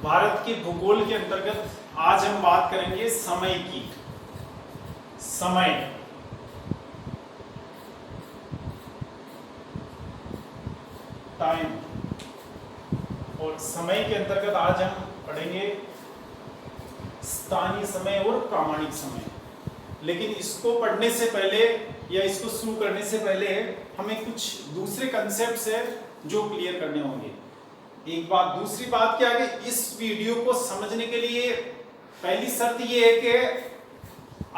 भारत के भूगोल के अंतर्गत आज हम बात करेंगे समय की। समय टाइम, और समय के अंतर्गत आज हम पढ़ेंगे स्थानीय समय और प्रामाणिक समय। लेकिन इसको पढ़ने से पहले या इसको शुरू करने से पहले हमें कुछ दूसरे कंसेप्ट्स है जो क्लियर करने होंगे। एक बात, दूसरी बात क्या है कि इस वीडियो को समझने के लिए पहली शर्त ये है कि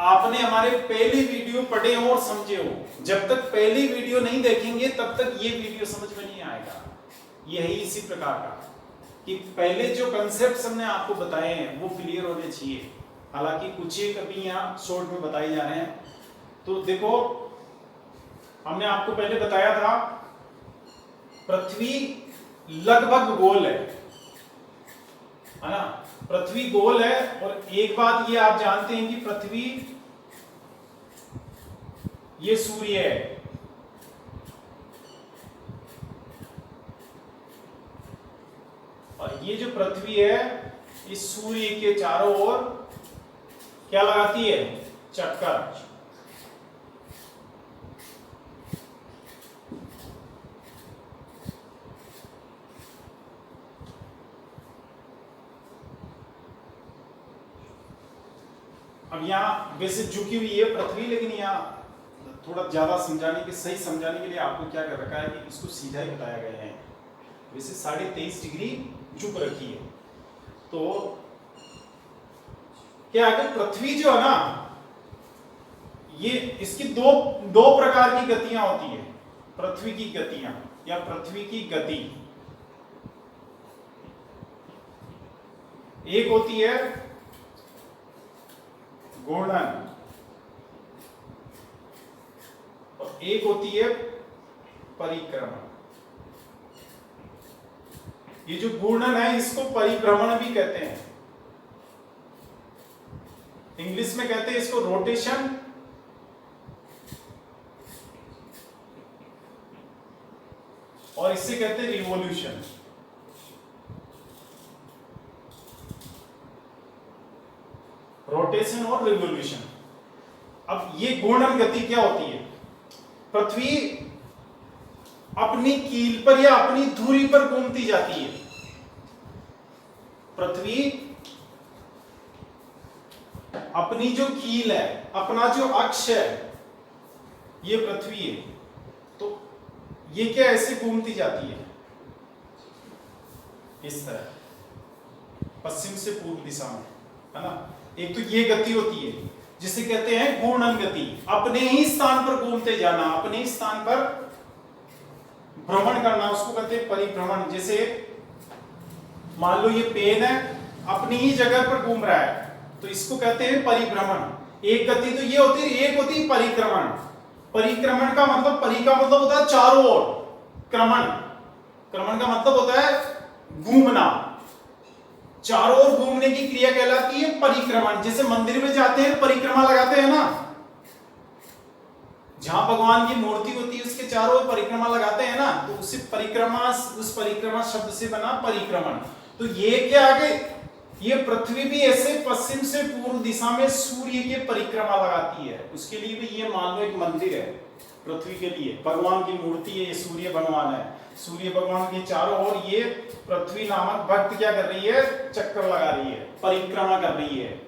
आपने हमारे पहले वीडियो पढ़े हो और समझे हो। जब तक पहली वीडियो नहीं देखेंगे तब तक ये वीडियो समझ में नहीं आएगा। यही इसी प्रकार का कि पहले जो कंसेप्ट हमने आपको बताए हैं वो क्लियर होने चाहिए। हालांकि कुछ एक अभी यहाँ शॉर्ट में बताए जा रहे हैं। तो देखो, हमने आपको पहले बताया था पृथ्वी लगभग गोल है ना। पृथ्वी गोल है, और एक बात ये आप जानते हैं कि पृथ्वी ये सूर्य है, और ये जो पृथ्वी है इस सूर्य के चारों ओर क्या लगाती है? चक्कर। अब यहाँ वैसे झुकी हुई है पृथ्वी, लेकिन यहाँ थोड़ा ज्यादा समझाने के, सही समझाने के लिए आपको क्या कर रखा है कि इसको सीधा ही बताया गया है। वैसे 23.5 डिग्री झुक रखी है। तो क्या है, पृथ्वी जो है ना, ये इसकी दो प्रकार की गतियां होती है। पृथ्वी की गतियां या पृथ्वी की गति, एक होती है घूर्णन और एक होती है परिक्रमण। ये जो घूर्णन है इसको परिभ्रमण भी कहते हैं। इंग्लिश में कहते हैं इसको रोटेशन, और इससे कहते हैं रिवॉल्यूशन। रोटेशन और रिवॉल्यूशन। अब ये घूर्णन गति क्या होती है? पृथ्वी अपनी कील पर या अपनी धुरी पर घूमती जाती है। पृथ्वी अपनी जो कील है, अपना जो अक्ष है, ये पृथ्वी है, तो ये क्या ऐसे घूमती जाती है इस तरह, पश्चिम से पूर्व दिशा में, है ना। एक तो ये गति होती है जिसे कहते हैं घूर्णन गति, अपने ही स्थान पर घूमते जाना, अपने ही स्थान पर भ्रमण करना, उसको कहते हैं परिभ्रमण। जैसे मान लो ये पेन है, अपनी ही जगह पर घूम रहा है, तो इसको कहते हैं परिभ्रमण। एक गति तो ये होती है, एक होती है परिक्रमण। परिक्रमण का मतलब, परि का मतलब होता है चारों ओर, क्रमण, क्रमण का मतलब होता है घूमना, चारों ओर घूमने की क्रिया कहलाती है परिक्रमण। जैसे मंदिर में जाते हैं परिक्रमा लगाते हैं ना, जहां भगवान की मूर्ति होती है उसके चारों ओर परिक्रमा लगाते हैं ना, तो उसी परिक्रमा, उस परिक्रमा शब्द से बना परिक्रमण। तो ये क्या आगे, ये पृथ्वी भी ऐसे पश्चिम से पूर्व दिशा में सूर्य के परिक्रमा लगाती है। उसके लिए भी ये मान लो एक मंदिर है पृथ्वी के लिए, भगवान की मूर्ति है, ये सूर्य भगवान है। सूर्य भगवान के चारों ओर ये पृथ्वी नामक भक्त क्या कर रही है? चक्कर लगा रही है, परिक्रमा कर रही है।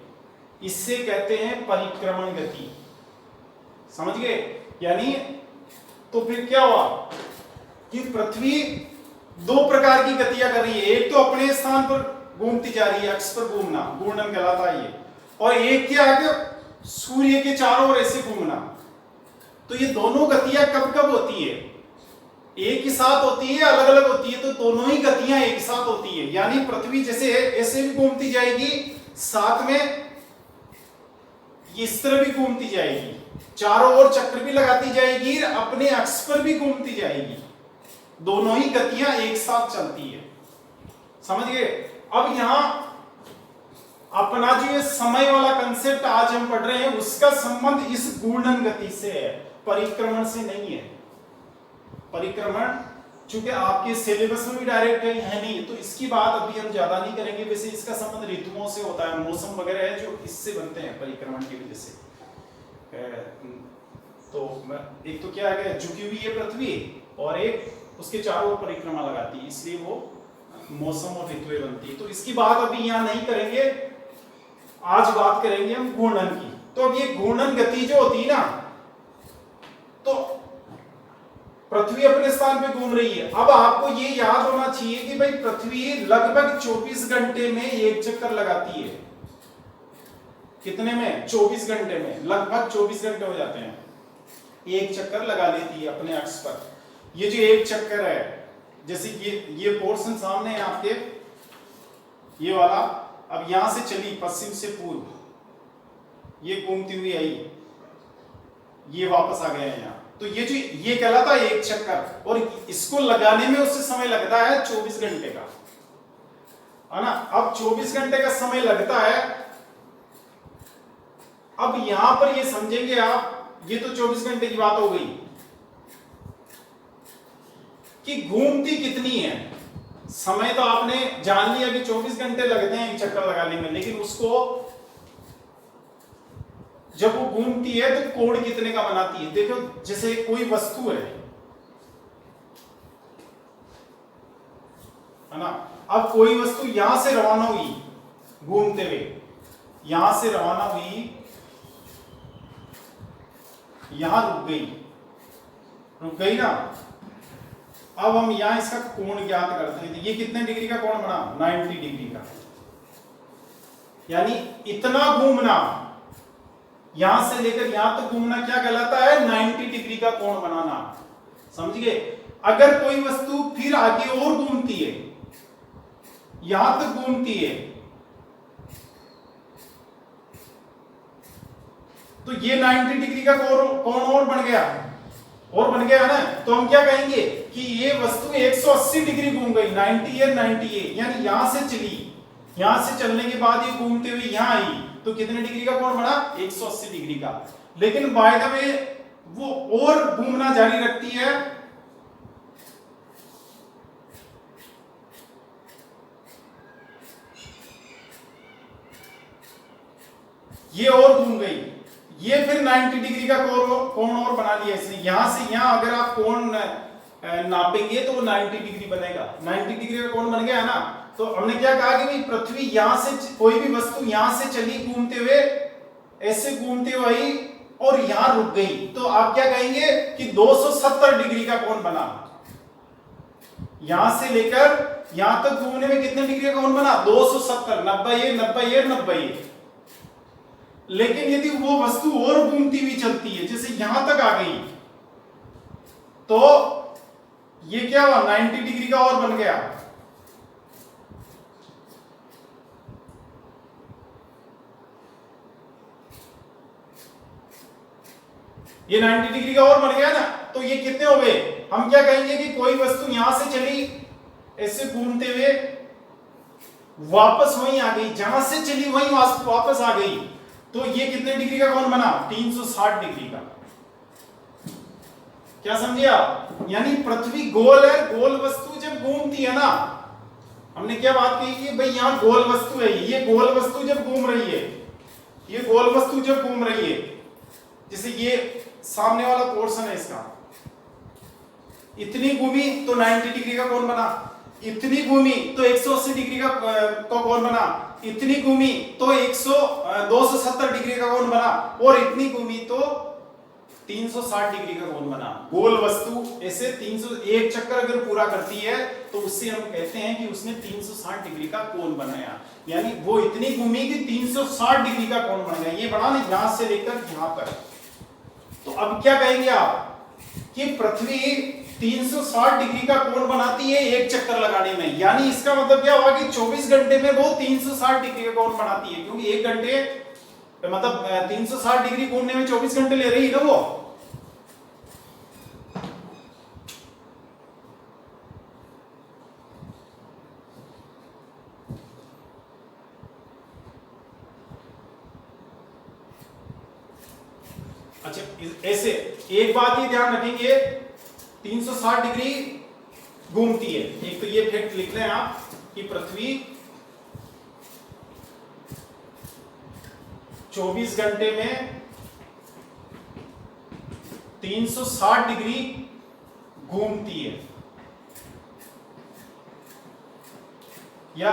इससे कहते हैं परिक्रमण गति। समझ गए? यानी तो फिर क्या हुआ कि पृथ्वी दो प्रकार की गतियां कर रही है। एक तो अपने स्थान पर घूमती जा रही है, अक्ष पर घूमना, घूर्णन कहलाता है ये। और एक क्या है कि सूर्य के चारों ओर ऐसे घूमना। तो ये दोनों गतियां कब कब होती है? एक ही साथ होती है, अलग अलग होती है? तो दोनों ही गतियां एक साथ होती है। यानी पृथ्वी जैसे है ऐसे भी घूमती जाएगी, साथ में इस तरह भी घूमती जाएगी, चारों ओर चक्र भी लगाती जाएगी, अपने अक्ष पर भी घूमती जाएगी। दोनों ही गतियां एक साथ चलती है। समझ गए? अब यहां अपना जो ये समय वाला कंसेप्ट आज हम पढ़ रहे हैं उसका संबंध इस घूर्णन गति से है, परिक्रमण से नहीं है। परिक्रमण चूंकि आपके सिलेबस में भी डायरेक्ट है नहीं, तो इसकी बात अभी हम ज्यादा नहीं करेंगे। वैसे इसका संबंध ऋतुओं से होता है, मौसम वगैरह है जो इससे बनते हैं परिक्रमण की वजह से। तो एक तो क्या है, झुकी हुई है पृथ्वी, और एक उसके चारों ओर परिक्रमा लगाती है, इसलिए वो मौसम और ऋतुएं बनती है। तो इसकी बात अभी यहाँ नहीं करेंगे, आज बात करेंगे हम घूर्णन की। तो अब ये घूर्णन गति जो होती है ना, तो पृथ्वी अपने स्थान पे घूम रही है। अब आपको ये याद होना चाहिए कि भाई पृथ्वी लगभग 24 घंटे में एक चक्कर लगाती है। कितने में? 24 घंटे में, लगभग 24 घंटे हो जाते हैं, एक चक्कर लगा लेती है अपने अक्ष पर। ये जो एक चक्कर है, जैसे ये पोर्शन सामने है आपके, ये वाला, अब यहां से चली पश्चिम से पूर्व, ये घूमती हुई आई, ये वापस आ गया यहाँ, तो ये कहलाता है एक चक्कर। और इसको लगाने में उससे समय लगता है 24 घंटे का, है ना। अब 24 घंटे का समय लगता है। अब यहां पर ये समझेंगे आप, ये तो 24 घंटे की बात हो गई कि घूमती कितनी है। समय तो आपने जान लिया कि 24 घंटे लगते हैं एक चक्कर लगाने में, लेकिन उसको जब वो घूमती है तो कोण कितने का बनाती है। देखो, जैसे कोई वस्तु है ना, अब कोई वस्तु यहां से रवाना हुई घूमते हुए, यहां से रवाना हुई, यहां रुक गई ना। अब हम यहां इसका कोण ज्ञात करते हैं। ये कितने डिग्री का कोण बना? 90 डिग्री का। यानी इतना घूमना, यहां से लेकर यहां तक घूमना क्या कहलाता है? 90 डिग्री का कोण बनाना। समझ गए? अगर कोई वस्तु फिर आगे और घूमती है, यहां तक घूमती है, तो ये 90 डिग्री का कोण और बन गया ना। तो हम क्या कहेंगे कि ये वस्तु 180 डिग्री घूम गई, 90 या 98, यानी यहां से चली, यहां से चलने के बाद ये घूमते हुए यहां आई, तो कितने डिग्री का कोण बना? 180 डिग्री का। लेकिन बाय द वे वो और घूमना जारी रखती है, ये और घूम गई, ये फिर 90 डिग्री का कोण और बना लिया इसने। यहां से यहां अगर आप कोण नापेंगे तो वो 90 डिग्री बनेगा। 90 डिग्री का कोण बन गया है ना। तो हमने क्या कहा कि भाई पृथ्वी यहां से, कोई भी वस्तु यहां से चली घूमते हुए, ऐसे घूमते हुए आई और यहां रुक गई, तो आप क्या कहेंगे कि 270 डिग्री का कोण बना। यहां से लेकर यहां तक घूमने में कितने डिग्री का कोण बना? 270, 90। लेकिन यदि वो वस्तु और घूमती हुई चलती है, जैसे यहां तक आ गई, तो ये क्या हुआ? 90 डिग्री का और बन गया। ये 90 डिग्री का और बन गया ना। तो ये कितने हो गए? हम क्या कहेंगे कि कोई वस्तु यहां से चली, ऐसे घूमते हुए वापस वहीं आ गई, जहां से चली वहीं वापस आ गई, तो ये कितने डिग्री का कोण बना? 360 डिग्री का। क्या समझे आप? यानी पृथ्वी गोल है, गोल वस्तु जब घूमती है ना, हमने क्या बात कही कि भाई यहां गोल वस्तु है, ये गोल वस्तु जब घूम रही है, ये गोल वस्तु जब घूम रही है, जैसे ये सामने वाला पोर्शन है इसका, इतनी घूमी तो 90 डिग्री का कोण बना, इतनी घूमी तो 180 डिग्री का कोण बना, इतनी घूमी तो 270 डिग्री का कोण बना, और इतनी घूमी तो 360 डिग्री का कोण बना। गोल वस्तु ऐसे 301 चक्कर अगर पूरा करती है तो उससे हम कहते हैं कि उसने 360 डिग्री का कोण बनाया। यानी वो इतनी घूमी कि 360 डिग्री का कोण बन गया। ये बना ना यहां से लेकर यहां तक। तो अब क्या कहेंगे आप कि पृथ्वी 360 डिग्री का कोण बनाती है एक चक्कर लगाने में। यानी इसका मतलब क्या हुआ कि 24 घंटे में वो 360 डिग्री का कोण बनाती है, क्योंकि एक घंटे मतलब 360 डिग्री घूमने में 24 घंटे ले रही है ना वो। अच्छा, ऐसे एक बात ये ध्यान रखेंगे, 360 डिग्री घूमती है। एक तो ये फैक्ट लिख लें आप कि पृथ्वी 24 घंटे में 360 डिग्री घूमती है, या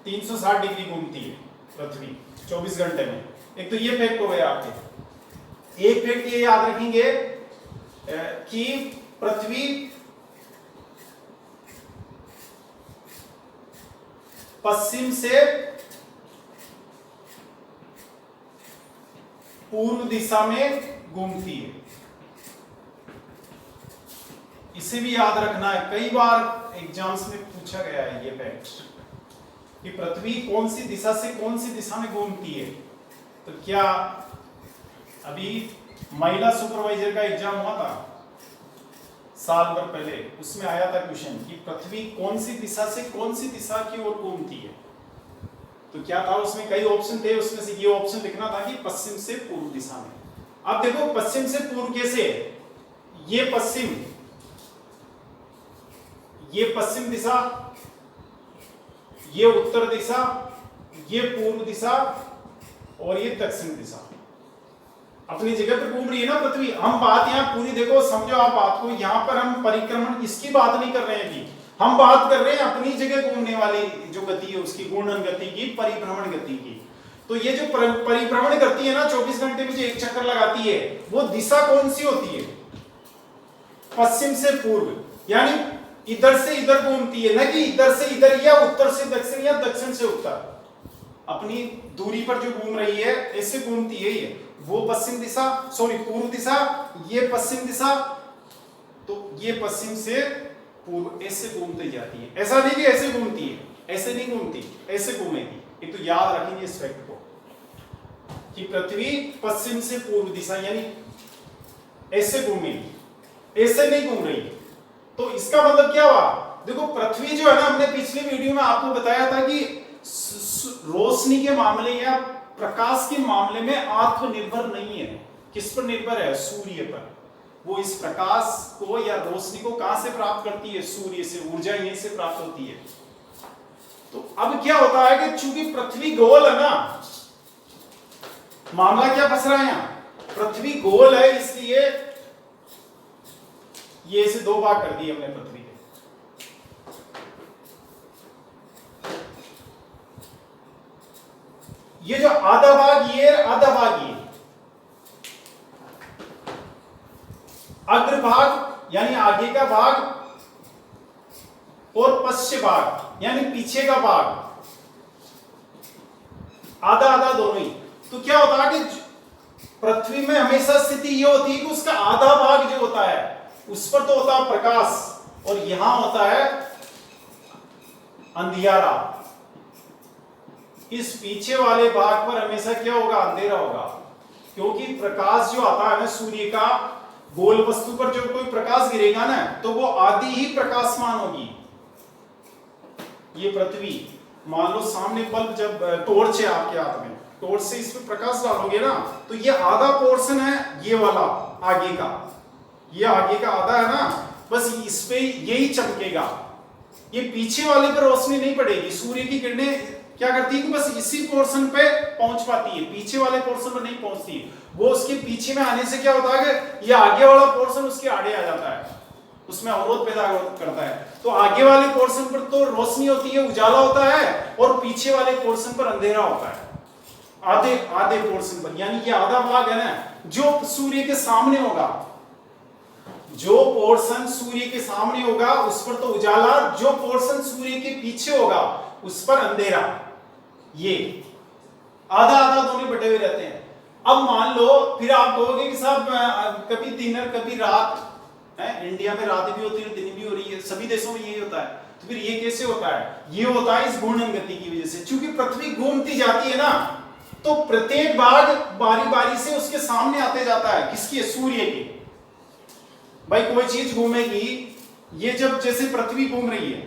360 डिग्री घूमती है पृथ्वी 24 घंटे में। एक तो ये फैक्ट हो गया आपके। एक फैक्ट ये याद रखेंगे कि पृथ्वी पश्चिम से पूर्व दिशा में घूमती है। इसे भी याद रखना है, कई बार एग्जाम्स में पूछा गया है ये फैक्ट कि पृथ्वी कौन सी दिशा से कौन सी दिशा में घूमती है। तो क्या अभी महिला सुपरवाइजर का एग्जाम हुआ था साल भर पहले, उसमें आया था क्वेश्चन कि पृथ्वी कौन सी दिशा से कौन सी दिशा की ओर घूमती है। तो क्या था, उसमें कई ऑप्शन थे, उसमें से ये ऑप्शन लिखना था कि पश्चिम से पूर्व दिशा में। अब देखो पश्चिम से पूर्व कैसे, ये पश्चिम दिशा, ये उत्तर दिशा, ये पूर्व दिशा और ये दक्षिण दिशा अपनी जगह पर घूम रही है ना पृथ्वी। हम बात यहाँ पूरी देखो, समझो आप बात को, यहाँ पर हम परिक्रमण इसकी बात नहीं कर रहे हैं कि हम बात कर रहे हैं अपनी जगह घूमने वाली जो गति है उसकी, घूर्णन गति की, परिभ्रमण गति की। तो ये जो परिभ्रमण करती है ना 24 घंटे में जो एक चक्कर लगाती है, वो दिशा कौन सी होती है, पश्चिम से पूर्व, यानी इधर से इधर घूमती है, न कि इधर से इधर या उत्तर से दक्षिण या दक्षिण से उत्तर। अपनी दूरी पर जो घूम रही है ऐसे घूमती है ये, वो पश्चिम दिशा, सॉरी पूर्व दिशा, ये पश्चिम दिशा, तो ये पश्चिम से पूर्व ऐसे घूमती जाती है। ऐसा नहीं कि ऐसे घूमती है, ऐसे नहीं घूमती, ऐसे घूमेगी। एक तो याद रखेंगे इस फैक्ट को कि पृथ्वी पश्चिम से पूर्व दिशा यानी ऐसे घूमेगी, ऐसे नहीं घूम रही। तो इसका मतलब क्या हुआ, देखो पृथ्वी जो है ना, हमने पिछले वीडियो में आपको बताया था कि रोशनी के मामले या प्रकाश के मामले में आत्मनिर्भर नहीं है। किस पर निर्भर है, सूर्य पर। वो इस प्रकाश को या रोशनी को कहां से प्राप्त करती है, सूर्य से, ऊर्जा यहीं से प्राप्त होती है। तो अब क्या होता है कि चूंकि पृथ्वी गोल है ना, मामला क्या फंस रहा है यहां, पृथ्वी गोल है, इसलिए ये इसे दो भाग कर दिए हमने पृथ्वी के। ये जो आधा भाग ये, आधा भाग ये, अग्रभाग यानी आगे का भाग और पश्चिम भाग यानी पीछे का भाग, आधा आधा दोनों ही। तो क्या होता है कि पृथ्वी में हमेशा स्थिति ये होती है कि उसका आधा भाग जो होता है उस पर तो होता है प्रकाश और यहां होता है अंधियारा। इस पीछे वाले भाग पर हमेशा क्या होगा, अंधेरा होगा, क्योंकि प्रकाश जो आता है ना सूर्य का, गोल वस्तु पर जो कोई प्रकाश गिरेगा ना तो वो आधी ही प्रकाशमान होगी। ये पृथ्वी, मान लो सामने बल्ब, जब टॉर्च है आपके हाथ में, टॉर्च से इस पर प्रकाश डालोगे ना तो ये आधा पोर्शन है, ये वाला आगे का, ये आगे का आधा है ना, बस इस पे यही चमकेगा। ये पीछे वाले पर रोशनी नहीं पड़ेगी। सूर्य की किरणें क्या करती है कि बस इसी पोर्शन पे पहुंच पाती है, पीछे वाले पोर्शन पर नहीं पहुंचती। वो उसके पीछे में आने से क्या होता है कि ये आगे वाला पोर्शन उसके आगे आ जाता है, उसमें अवरोध पैदा करता है। तो आगे वाले पोर्शन पर तो रोशनी होती है, उजाला होता है, और पीछे वाले पोर्शन पर अंधेरा होता है, आधे आधे पोर्शन पर। यानी ये आधा भाग है ना जो सूर्य के सामने होगा, जो पोर्शन सूर्य के सामने होगा उस पर तो उजाला, जो पोर्शन सूर्य के पीछे होगा उस पर अंधेरा। ये आधा आधा दोनों बटे हुए रहते हैं। अब मान लो फिर आप कहोगे कि साहब कभी दिन और कभी रात है, इंडिया में रात भी होती है दिन भी हो रही है, सभी देशों में यही होता है। तो फिर ये कैसे होता है, ये होता है इस घूर्णन गति की वजह से। क्योंकि पृथ्वी घूमती जाती है ना तो प्रत्येक भाग बारी बारी से उसके सामने आते जाता है। किसके, सूर्य के। भाई कोई चीज घूमेगी, ये जब जैसे पृथ्वी घूम रही है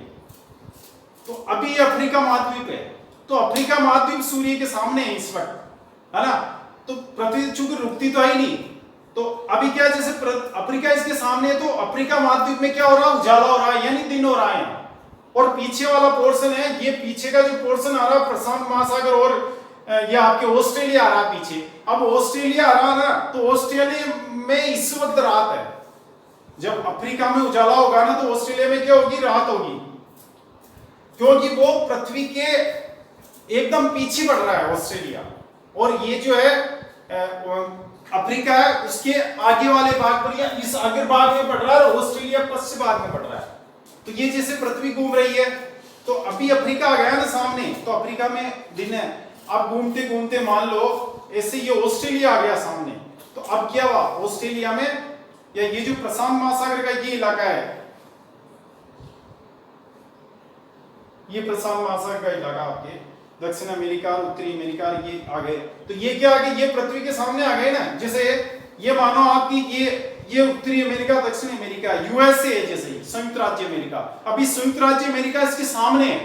तो अभी अफ्रीका महाद्वीप है, तो अफ्रीका महाद्वीप सूर्य के सामने है इस वक्त, है ना। तो पृथ्वी चूंकि रुकती तो है ही नहीं, तो अभी क्या जैसे अफ्रीका इसके सामने है, तो अफ्रीका महाद्वीप में क्या हो रहा है, उजाला हो रहा है यानी दिन हो रहा है यहाँ। और पीछे वाला पोर्शन है, ये पीछे का जो पोर्शन आ रहा है प्रशांत महासागर और ये आपके ऑस्ट्रेलिया आ रहा है पीछे। अब ऑस्ट्रेलिया आ रहा है ना, तो ऑस्ट्रेलिया में इस वक्त रात है। जब अफ्रीका में उजाला होगा ना, तो ऑस्ट्रेलिया में क्या होगी, रात होगी, क्योंकि वो पृथ्वी के एकदम पीछे बढ़ रहा है ऑस्ट्रेलिया। और ये जो है अफ्रीका है, उसके आगे वाले भाग पर या इस अग्रभाग में बढ़ रहा है, और ऑस्ट्रेलिया पश्चिम भाग में बढ़ रहा है। तो ये जैसे पृथ्वी घूम रही है, तो अभी अफ्रीका आ गया ना सामने, तो अफ्रीका में दिन है। अब घूमते घूमते मान लो ऐसे ये ऑस्ट्रेलिया आ गया सामने, तो अब क्या हुआ, ऑस्ट्रेलिया में या ये जो प्रशांत महासागर का ये इलाका है, ये प्रशांत महासागर का इलाका आपके दक्षिण अमेरिका, उत्तरी अमेरिका, ये आ गए। तो ये क्या आ गए, ये पृथ्वी के सामने आ गए ना। जैसे ये मानो आपकी ये उत्तरी अमेरिका, दक्षिण अमेरिका, यूएसए है, जैसे संयुक्त राज्य अमेरिका। अभी संयुक्त राज्य अमेरिका इसके सामने है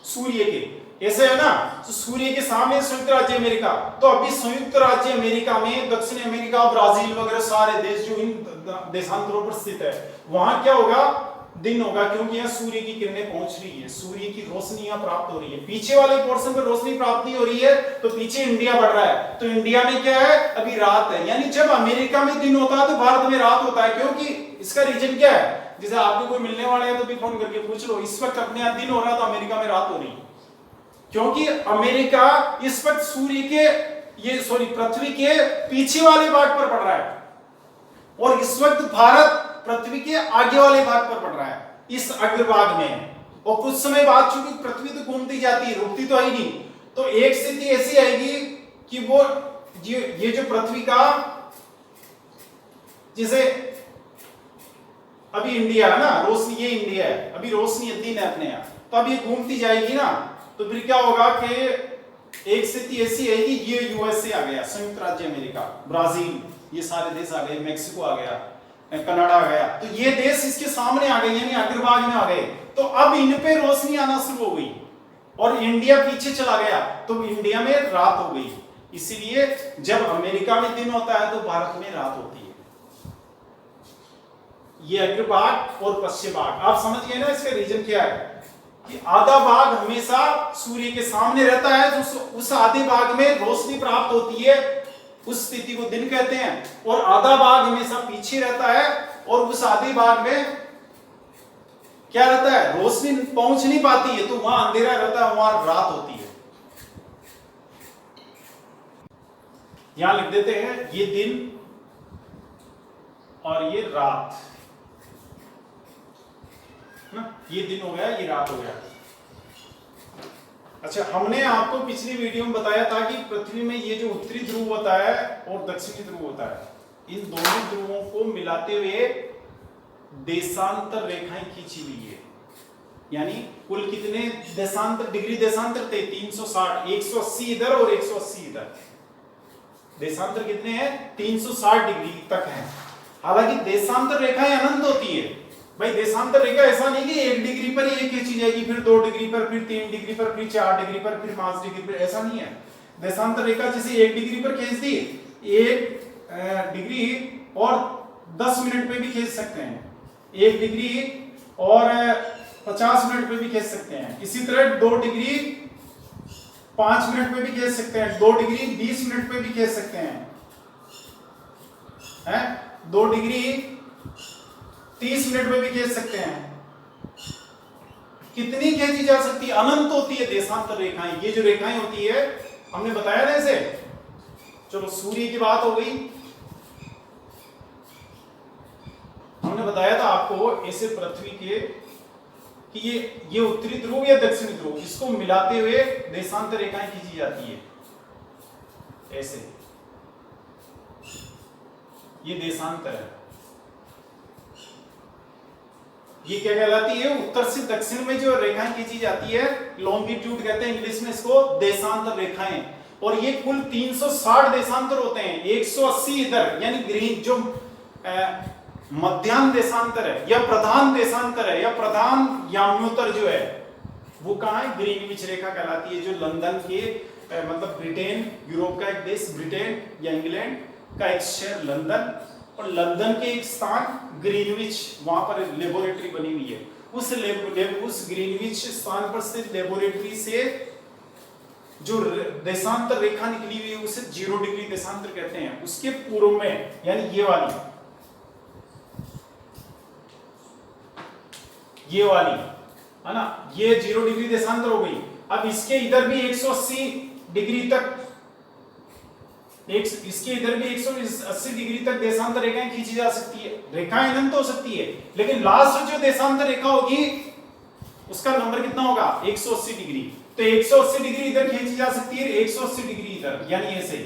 सूर्य के, ऐसे है ना, तो सूर्य के सामने संयुक्त राज्य अमेरिका। तो अभी संयुक्त राज्य अमेरिका में दक्षिण अमेरिका, ब्राजील वगैरह सारे देश जो इन देशांतरों पर स्थित है, वहां क्या होगा, दिन होगा, क्योंकि यहाँ सूर्य की किरणें पहुंच रही है, सूर्य की रोशनी यहाँ प्राप्त हो रही है। पीछे वाले पोर्शन पर रोशनी प्राप्त नहीं हो रही है, तो पीछे इंडिया बढ़ रहा है। तो इंडिया में क्या है, अभी रात है। यानी जब अमेरिका में दिन होता है तो भारत में रात होता है, क्योंकि इसका रीजन क्या है, जैसे आपको कोई मिलने वाले है तो भी फोन करके पूछ लो, इस वक्त अपने यहाँ दिन हो रहा है तो अमेरिका में रात हो रही है, क्योंकि अमेरिका इस वक्त सूर्य के पृथ्वी के पीछे वाले भाग पर पड़ रहा है, और इस वक्त भारत पृथ्वी के आगे वाले भाग पर पड़ रहा है, इस अग्रभाग में। और कुछ समय बाद चूंकि पृथ्वी तो घूमती जाती है, रुकती तो है ही नहीं, तो एक स्थिति ऐसी आएगी कि वो ये जो पृथ्वी का, जैसे अभी इंडिया है ना, रोशनी, ये इंडिया है, अभी रोशनी दिन है अपने यहाँ, तो अब ये घूमती जाएगी ना, तो फिर क्या होगा कि एक स्थिति ऐसी है कि ये यूएसए आ गया, संयुक्त राज्य अमेरिका, ब्राजील, ये सारे देश आ गए, मैक्सिको आ गया, कनाडा आ गया, तो ये देश इसके सामने आ गए, यानी अग्रभाग में आ गए। तो अब इन पे रोशनी आना शुरू हो गई, और इंडिया पीछे चला गया, तो इंडिया में रात हो गई। इसीलिए जब अमेरिका में दिन होता है तो भारत में रात होती है। ये अग्रभाग और पश्चिम भाग, आप समझ गए ना इसका रीजन क्या है, कि आधा भाग हमेशा सूर्य के सामने रहता है, तो उस आधे भाग में रोशनी प्राप्त होती है, उस स्थिति को दिन कहते हैं। और आधा भाग हमेशा पीछे रहता है, और उस आधे भाग में क्या रहता है, रोशनी पहुंच नहीं पाती है, तो वहां अंधेरा रहता है, वहां रात होती है। यहां लिख देते हैं, ये दिन और ये रात ना, ये दिन हो गया, ये रात हो गया। अच्छा, हमने आपको पिछली वीडियो में बताया था कि पृथ्वी में ये जो उत्तरी ध्रुव होता है और दक्षिणी ध्रुव होता है, इन दोनों ध्रुवों को मिलाते हुए देशांतर रेखाएं खींची हुई है। यानी कुल कितने देशांतर, डिग्री देशांतर थे 360, 180 इधर और 180 इधर। देशांतर कितने हैं, 360 डिग्री तक है। हालांकि देशांतर रेखाएं अनंत होती है भाई। देशांतर रेखा ऐसा नहीं कि 1 डिग्री पर ही खींची जाएगी, फिर 2 डिग्री पर, फिर 3 डिग्री पर, फिर 4 डिग्री पर, फिर 5 डिग्री पर, ऐसा नहीं है। देशांतर रेखा जैसे 1 डिग्री पर खींच दी, 1 डिग्री और 10 मिनट पे भी खींच सकते हैं, 1 डिग्री और 50 मिनट पे भी खींच सकते हैं। इसी तरह 2 डिग्री 5 मिनट पे भी खींच सकते हैं, 2 डिग्री 20 मिनट पे भी खींच सकते हैं, 2 डिग्री 30 मिनट में भी खींच सकते हैं। कितनी खींची जा सकती है, अनंत होती है देशांतर रेखाएं। ये जो रेखाएं होती है, हमने बताया ना इसे। चलो, सूर्य की बात हो गई, हमने बताया था आपको ऐसे पृथ्वी के कि ये उत्तरी ध्रुव या दक्षिणी ध्रुव, इसको मिलाते हुए देशांतर रेखाएं खींची जाती है ऐसे। ये देशांतर है। ये क्या कहलाती है, उत्तर से दक्षिण में जो रेखाएं खींची जाती है, लॉन्गिट्यूड कहते हैं इंग्लिश में इसको, देशांतर रेखाएं। और ये कुल 360 देशांतर होते हैं, 180 इधर, यानी ग्रीन जो मध्याह्न देशांतर है या प्रधान देशांतर है या प्रधान याम्योत्तर जो है, वो कहां है, ग्रीनविच रेखा कहलाती है, जो लंदन के मतलब ब्रिटेन, यूरोप का एक देश ब्रिटेन या इंग्लैंड का एक शहर लंदन, और लंदन के एक स्थान ग्रीनविच, वहां पर लेबोरेटरी बनी हुई है। उस ग्रीनविच स्थान पर स्थित लेबोरेटरी से जो देशांतर रेखा निकली हुई है उसे 0 डिग्री देशांतर कहते हैं। उसके पूर्व में यानी ये वाली है ना, ये 0 डिग्री देशांतर हो गई। अब इसके इधर भी 180 डिग्री तक, इसके इधर भी 180 डिग्री तक देशांतर रेखाएं खींची जा सकती है। रेखाएं अनंत हो सकती है, लेकिन लास्ट जो देशांतर रेखा होगी उसका नंबर कितना होगा, 180 डिग्री। तो 180 डिग्री इधर खींची जा सकती है, 180 डिग्री इधर, यानी ऐसे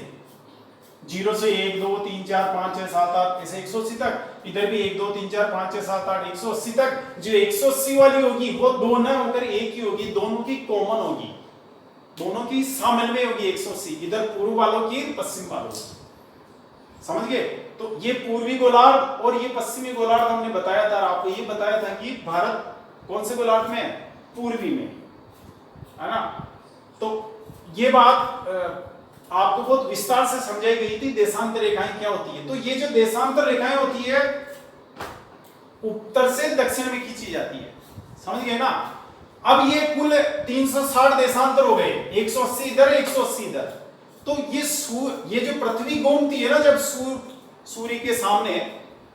0 से 1 2 3 4 5 6 7 8 ऐसे 180 तक। इधर भी 1 2 3 4 5 6 7 8 180 तक। जो 180 वाली होगी वो दो ना होकर एक ही होगी, दोनों की कॉमन होगी, दोनों की शामिल में होगी 180। इधर पूर्व वालों की, पश्चिम वालों की, समझ गए। तो ये पूर्वी गोलार्ध और ये पश्चिमी गोलार्ध हमने बताया था, आपको ये बताया था कि भारत कौन से गोलार्ध में है, पूर्वी में, है ना। तो ये बात आपको बहुत विस्तार से समझाई गई थी, देशांतर रेखाएं क्या होती है। तो ये जो देशांतर रेखाएं होती है उत्तर से दक्षिण में खींची जाती है, समझ गए ना। अब ये कुल 360 देशांतर हो गए, 180 इधर 180 इधर। तो ये जो पृथ्वी घूमती है ना, जब सूर्य के सामने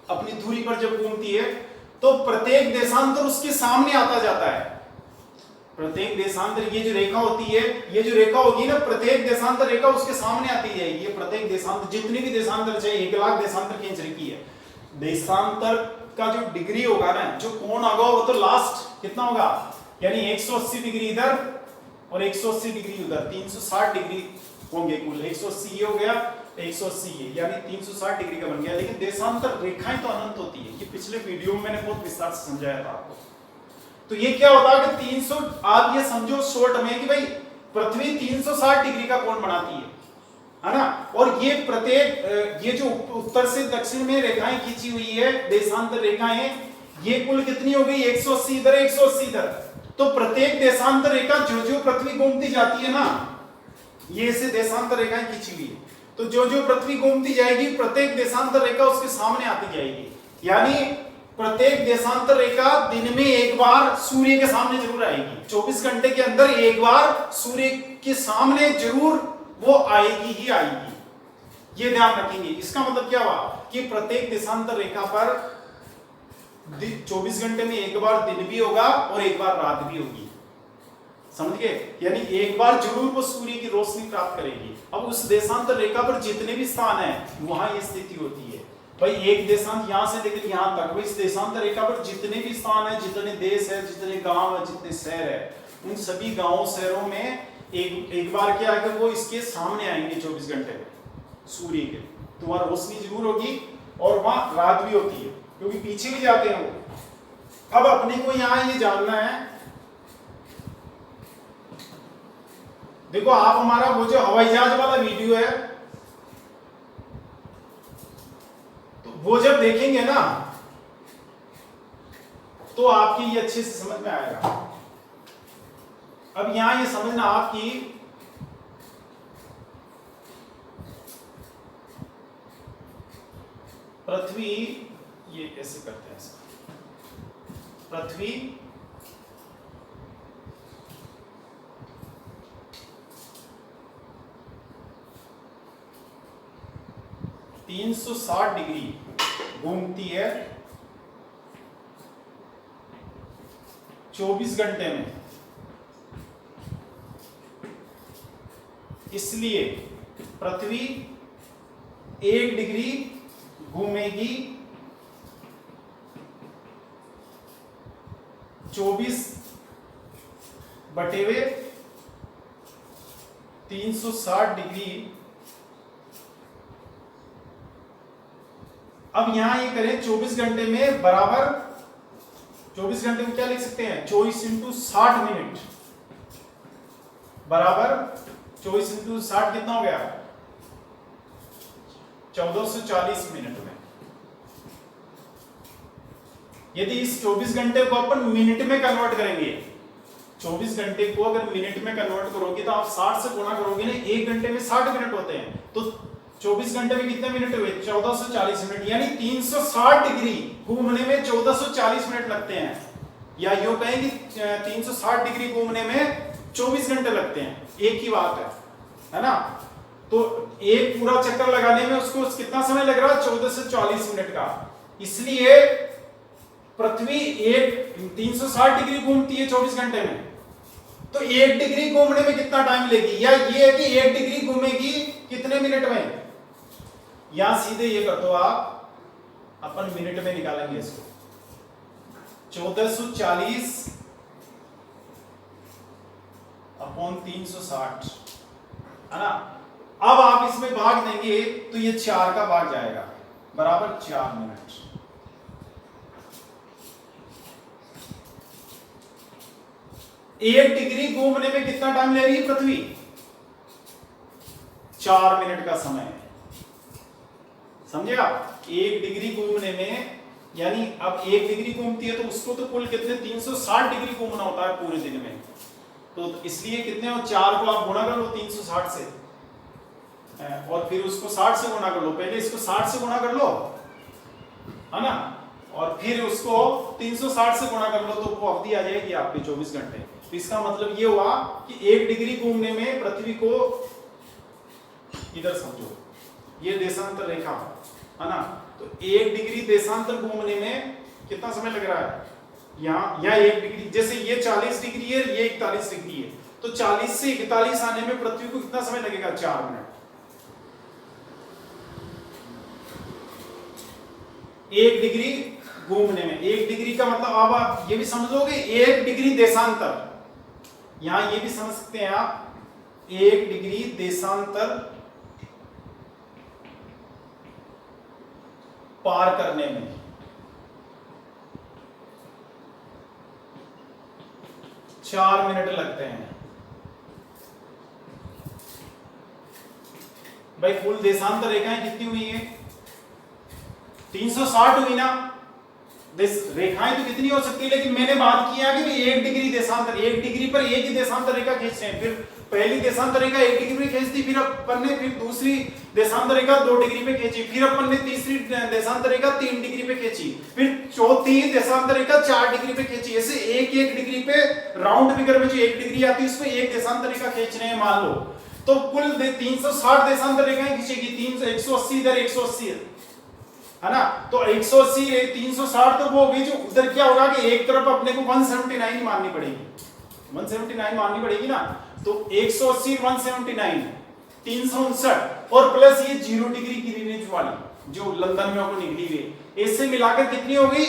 अपनी धुरी पर जब घूमती है तो प्रत्येक देशांतर उसके सामने आता जाता है। प्रत्येक देशांतर, ये जो रेखा होती है, ये जो रेखा होगी ना, प्रत्येक देशांतर रेखा उसके सामने आती जाएगी। ये प्रत्येक देशांतर, जितनी भी देशांतर चाहिए, 1 लाख देशांतर खींच रखी है। देशांतर का जो डिग्री होगा ना, जो कोण होगा वो तो लास्ट कितना होगा, यानी 180 डिग्री इधर और 180 डिग्री उधर, 360 डिग्री होंगे कुल। 180 ये हो गया, 180 ये, यानी 360 डिग्री का बन गया। लेकिन देशांतर रेखाएं तो अनंत होती है, ये पिछले वीडियो में मैंने बहुत विस्तार से समझाया था आपको। तो ये क्या होता है कि 300, आप ये समझो शॉर्ट में कि भाई पृथ्वी 360 डिग्री का कोण बनाती है ना। और ये प्रत्येक, ये जो उत्तर से दक्षिण में रेखाएं खींची हुई है, देशांतर रेखाएं, ये कुल कितनी हो गई, 180 इधर 180 इधर। तो प्रत्येक देशांतर रेखा जो पृथ्वी घूमती जाती है ना, ये से देशांतर रेखाएं खींची हुई है, तो जो पृथ्वी घूमती जाएगी प्रत्येक देशांतर रेखा उसके सामने आती जाएगी। यानी प्रत्येक देशांतर रेखा दिन में एक बार सूर्य के सामने जरूर आएगी, 24 घंटे के अंदर एक बार सूर्य के सामने जरूर वो आएगी ही आएगी। ये ध्यान रखेंगे। इसका मतलब क्या हुआ कि प्रत्येक देशांतर रेखा पर 24 घंटे में एक बार दिन भी होगा और एक बार रात भी होगी, समझ गए। यानी एक बार जरूर वो सूर्य की रोशनी प्राप्त करेगी। अब उस देशांतर रेखा पर जितने भी स्थान है वहां ये स्थिति होती है। भाई एक देशांत यहां से लेकर यहां तक, भाई इस देशांतर रेखा पर जितने भी स्थान है, जितने देश है, जितने गांव है, जितने शहर है, उन सभी गांवों शहरों में एक बार क्या है कि वो इसके सामने आएंगे 24 घंटे में सूर्य के, तो वहां रोशनी जरूर होगी और वहां रात भी होती है, क्योंकि पीछे भी जाते हैं वो। अब अपने को यहां ये जानना है, देखो आप हमारा वो जो हवाई जहाज वाला वीडियो है, तो वो जब देखेंगे ना तो आपकी ये अच्छे से समझ में आएगा। अब यहां ये समझना आपकी, पृथ्वी, ये ऐसे करते हैं, पृथ्वी तीन 360 डिग्री घूमती है 24 घंटे में। इसलिए पृथ्वी 1 डिग्री घूमेगी 24/360 डिग्री। अब यहां ये करें 24 घंटे में बराबर, 24 घंटे में क्या लिख सकते हैं, 24 × 60 मिनट बराबर 24 × 60 कितना हो गया, 1440 मिनट में। यदि इस 24 घंटे को अपन मिनट में कन्वर्ट करेंगे, 24 घंटे को अगर मिनट में कन्वर्ट करोगे तो आप 60 से गुणा करोगे ना, 1 घंटे में 60 मिनट होते हैं, तो 24 घंटे में कितने मिनट हुए? 1440 मिनट, यानी 360 डिग्री घूमने में 1440 मिनट लगते हैं, या यूं कहें कि 360 डिग्री घूमने में 24 घंटे लगते हैं, एक ही बात है ना। तो एक पूरा चक्कर लगाने में उसको कितना समय लग रहा है? 14 से 40 मिनट का। इसलिए पृथ्वी 360 डिग्री घूमती है 24 घंटे में, तो 1 डिग्री घूमने में कितना टाइम लेगी? या ये है कि 1 डिग्री घूमेगी कितने मिनट में? यहां सीधे ये कर दो आप, अपन मिनट में निकालेंगे इसको, 1440 अपॉन 360 है ना। अब आप इसमें भाग देंगे तो ये 4 का भाग जाएगा, बराबर 4 मिनट। एक डिग्री घूमने में कितना टाइम ले रही है पृथ्वी? 4 मिनट का समय, समझे आप? 1 डिग्री घूमने में, यानी अब 1 डिग्री घूमती है तो उसको तो कुल कितने 360 डिग्री घूमना होता है पूरे दिन में, तो इसलिए कितने हो? 4 को आप गुणा कर लो 360 से, और फिर उसको 60 से गुणा कर लो, पहले इसको 60 से गुणा कर लो है ना, और फिर उसको 360 से गुणा कर लो, तो वो अवधि आ जाएगी आपकी 24 घंटे। तो इसका मतलब ये हुआ कि 1 डिग्री घूमने में पृथ्वी को, इधर समझो ये देशांतर रेखा है ना, तो 1 डिग्री देशांतर घूमने में कितना समय लग रहा है? यहाँ 1 डिग्री, जैसे ये 40 डिग्री है, ये 41 डिग्री है, तो 40 से 41 आने में पृथ्वी को कितना समय लगेगा? 4 मिनट। 1 डिग्री घूमने में, 1 डिग्री का मतलब अब आप ये भी समझोगे 1 डिग्री देशांतर, यहां ये भी समझ सकते हैं आप, 1 डिग्री देशांतर पार करने में 4 मिनट लगते हैं। भाई कुल देशांतर रेखाएं कितनी हुई है? 360 हुई ना। रेखाएं तो कितनी हो सकती है, लेकिन मैंने बात किया कि 1 डिग्री देशांतर, 1 डिग्री पर एक ही देशांतर रेखा खींचते हैं, फिर पहली देशांतर रेखा 1 डिग्री पे खींच दी, फिर अपन ने फिर दूसरी देशांतर रेखा 2 डिग्री पे खींची, फिर अपन ने तीसरी देशांतर रेखा 3 डिग्री पे खींची, फिर चौथी देशांतर रेखा 4 डिग्री पे खींची। ऐसे एक डिग्री पे राउंड फिगर में जो 1 डिग्री आती है उसमें एक देशांतर रेखा खींच रहे हैं मान लो, तो कुल 360 देशांतर रेखाएं खींचेगी, 180 इधर 180 है ना, तो 180 360 तो वो होगी, जो उधर क्या होगा कि एक तरफ अपने को 179 माननी पड़ेगी, 179 माननी पड़ेगी ना, तो 180 179 359 और प्लस ये 0 डिग्री ग्रीनिच वाली जो लंदन में आपको निकली हुई, इससे मिलाकर कितनी होगी?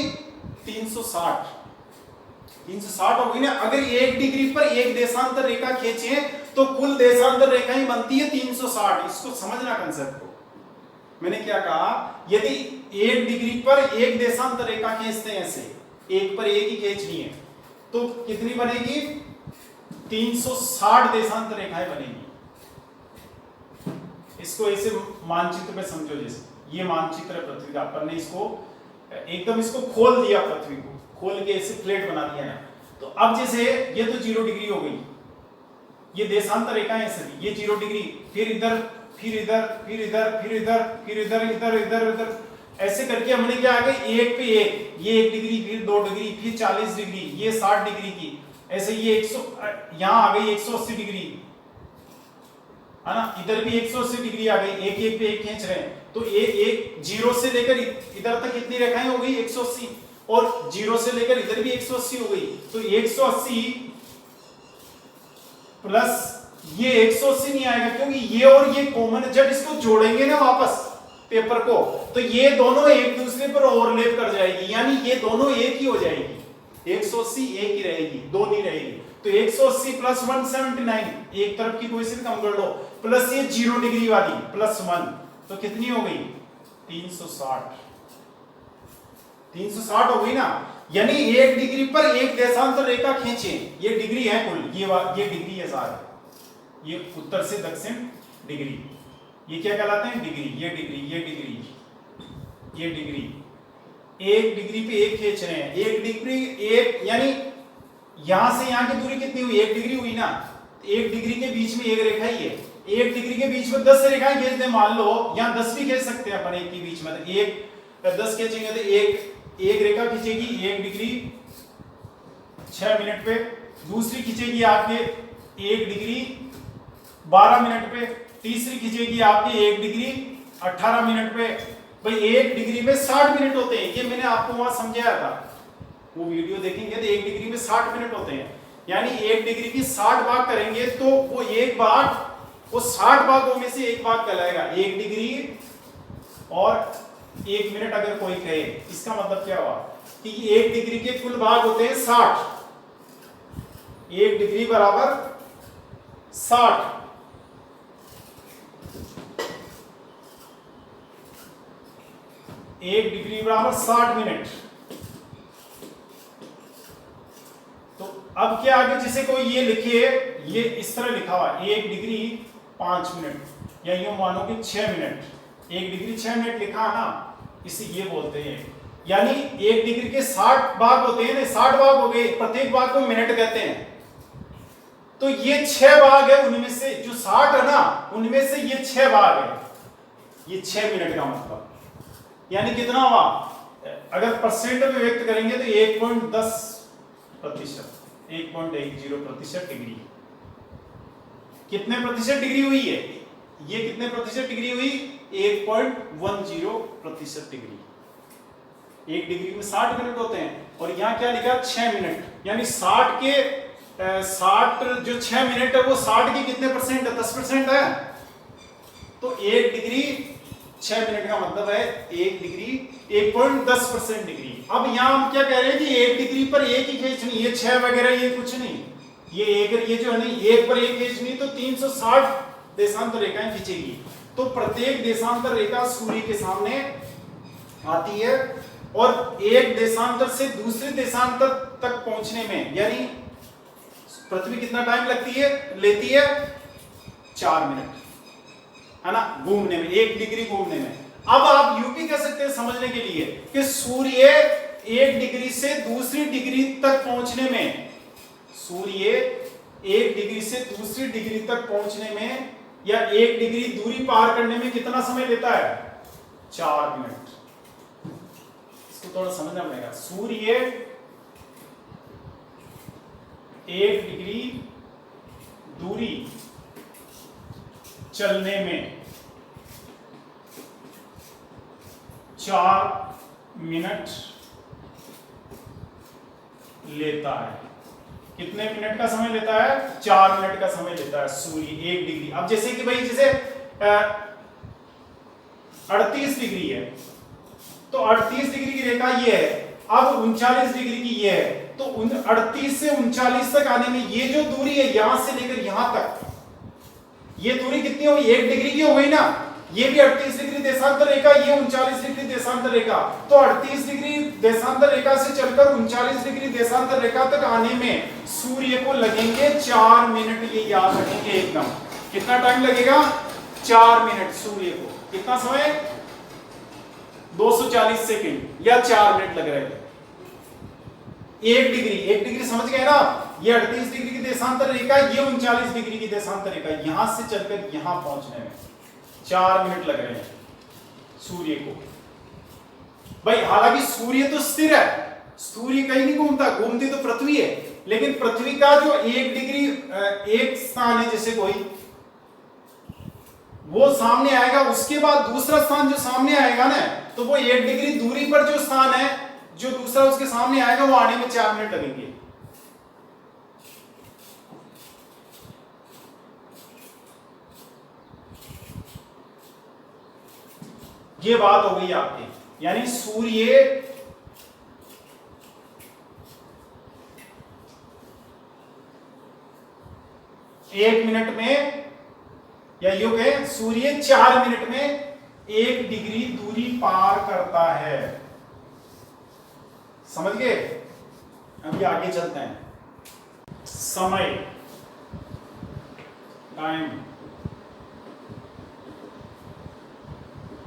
360 होगी ना। अगर 1 डिग्री पर एक देशांतर रेखा खींचे तो कुल देशांतर रेखाएं बनती है 360। इसको समझना कंसेप्ट को। मैंने क्या कहा, यदि 1 डिग्री पर एक देशांतर रेखा खींचते हैं, ऐसे एक पर एक ही खींचनी है, तो कितनी बनेगी? 360 देशांतर रेखाएं बनेगी। इसको ऐसे मानचित्र में समझो, जैसे ये मानचित्र है पृथ्वी का, अपन ने इसको एकदम इसको खोल दिया, पृथ्वी को खोल के ऐसे प्लेट बना दिया ना, तो अब जैसे ये तो 0 डिग्री हो गई, ये देशांतर रेखा है सभी, ये 0 डिग्री, फिर इधर फिर इधर फिर इधर फिर इधर फिर इधर इधर इधर इधर ऐसे करके हमने क्या आ गए एक पे एक, ये 1 डिग्री फिर 2 डिग्री फिर 40 डिग्री, ये 60 डिग्री की, ऐसे ये 100 यहां आ गई 180 डिग्री है ना, इधर भी 180 डिग्री आ गई, एक पे एक खींच रहे हैं, तो एक 0 से लेकर इधर तक कितनी रेखाएं हो गई? 180, और 0 से लेकर इधर भी 180 हो गई, तो 180 प्लस ये 180 नहीं आएगा, क्योंकि ये और ये कॉमन, जब इसको जोड़ेंगे ना वापस पेपर को, तो ये दोनों एक दूसरे पर ओवरलैप कर जाएगी, यानी ये दोनों एक ही हो जाएगी, 180 एक ही रहेगी, दो नहीं रहेगी, तो 180 प्लस 179, एक तरफ की कोई से कम कर लो, प्लस ये 0 डिग्री वाली प्लस 1, तो कितनी हो गई? 360 हो गई ना। यानी 1 डिग्री पर एक देशांतर रेखा खींचे, ये डिग्री है कुल, ये डिग्री है सारे, ये उत्तर से दक्षिण डिग्री, ये क्या कहलाते हैं? डिग्री। ये डिग्री, ये डिग्री, ये डिग्री, 1 डिग्री पे एक खींच रहे हैं, 1 डिग्री एक, यानी यहां से यहां की दूरी कितनी हुई, 1 डिग्री हुई ना। 1 डिग्री के बीच में एक रेखा ही है, 1 डिग्री के बीच में 10 रेखाएं खींच दे, मान लो यहां 10 भी खींच सकते हैं अपन एक के बीच में। तो एक 10 खींचेंगे तो एक रेखा खींचेगी 1 डिग्री 6 मिनट पे, दूसरी खींचेगी आपके 1 डिग्री 12 मिनट पे, तीसरी खींचेगी आपकी 1 डिग्री 18 मिनट पे। भाई 1 डिग्री में 60 मिनट होते हैं, ये मैंने आपको वहां समझाया था, वो वीडियो देखेंगे तो 1 डिग्री में 60 मिनट होते हैं। यानी 1 डिग्री की 60 भाग करेंगे तो वो एक भाग, वो 60 भागों में से एक भाग कहलाएगा 1 डिग्री और 1 मिनट अगर कोई कहे। इसका मतलब क्या हुआ कि 1 डिग्री के कुल भाग होते हैं 60, 1 डिग्री बराबर 60। 1 डिग्री बराबर 60 मिनट। तो अब क्या आगे, जैसे कोई ये लिखिए, ये इस तरह लिखा हुआ 1 डिग्री 5 मिनट या यूं मानो कि 6 मिनट, 1 डिग्री 6 मिनट लिखा है ना, इसे ये बोलते हैं। यानी 1 डिग्री के 60 भाग होते हैं ना, 60 भाग हो गए, प्रत्येक भाग को मिनट कहते हैं। तो ये 6 भाग है, उनमें से जो 60 है ना, उनमें से ये 6 भाग है, ये 6 मिनट का मतलब। यानी कितना हुआ, अगर परसेंट में व्यक्त करेंगे तो 1.10%, 1.10% डिग्री। कितने प्रतिशत डिग्री हुई है, ये कितने प्रतिशत डिग्री हुई, 1.10% डिग्री। 1 डिग्री में 60 मिनट होते हैं, और यहां क्या लिखा 6 मिनट। यानी 60 के 60 जो 6 मिनट है वो 60 के कितने परसेंट है, 10% है। तो 1 डिग्री 6 मिनट का मतलब है 1 डिग्री 1.10% डिग्री। अब यहां हम क्या कह रहे हैं कि 1 डिग्री पर एक ही खींचनी, ये 6 वगैरह ये कुछ नहीं, ये जो है ना, एक पर एक खींचनी तो 360 देशांतर रेखाएं खींचेगी। तो प्रत्येक देशांतर रेखा सूर्य के सामने आती है, और एक देशांतर से दूसरे देशांतर तक पहुंचने में, यानी पृथ्वी कितना टाइम लेती है 4 मिनट, है ना, घूमने में, 1 डिग्री घूमने में। अब आप यूं भी कह सकते हैं समझने के लिए कि सूर्य 1 डिग्री से दूसरी डिग्री तक पहुंचने में, सूर्य 1 डिग्री से दूसरी डिग्री तक पहुंचने में या 1 डिग्री दूरी पार करने में कितना समय लेता है, 4 मिनट। इसको थोड़ा समझना पड़ेगा। सूर्य 1 डिग्री दूरी चलने में 4 मिनट लेता है। कितने मिनट का समय लेता है, 4 मिनट का समय लेता है सूर्य 1 डिग्री। अब जैसे कि भाई जैसे 38 डिग्री है, तो 38 डिग्री की रेखा ये है, अब 39 डिग्री की ये है, तो 38 से 39 तक आने में ये जो दूरी है यहां से लेकर यहां तक, ये दूरी कितनी होगी, 1 डिग्री की हो गई ना। ये भी 38 डिग्री देशांतर रेखा, ये 39 डिग्री देशांतर रेखा। तो 38 डिग्री देशांतर रेखा से चलकर 39 डिग्री देशांतर रेखा तक आने में सूर्य को लगेंगे 4 मिनट। ये याद रखेंगे एकदम। कितना टाइम लगेगा, 4 मिनट। सूर्य को कितना समय, 240 सेकंड या 4 मिनट लग रहे हैं। 1 डिग्री समझ गए ना, ये 38 डिग्री की देशांतर रेखा, ये 39 डिग्री की देशांतर रेखा, यहां से चलकर यहां पहुंचने में 4 मिनट लग रहे हैं सूर्य को। भाई हालांकि सूर्य तो स्थिर है, सूर्य कहीं नहीं घूमता, घूमती तो पृथ्वी है, लेकिन पृथ्वी का जो 1 डिग्री एक स्थान है, जैसे कोई वो सामने आएगा, उसके बाद दूसरा स्थान जो सामने आएगा ना, तो वो 1 डिग्री दूरी पर जो स्थान है, जो दूसरा उसके सामने आएगा, वो आने में 4 मिनट लगेंगे। ये बात हो गई आपकी। यानी सूर्य 1 मिनट में, या यूं कहें सूर्य 4 मिनट में 1 डिग्री दूरी पार करता है। समझ गए? अभी आगे चलते हैं। समय, टाइम,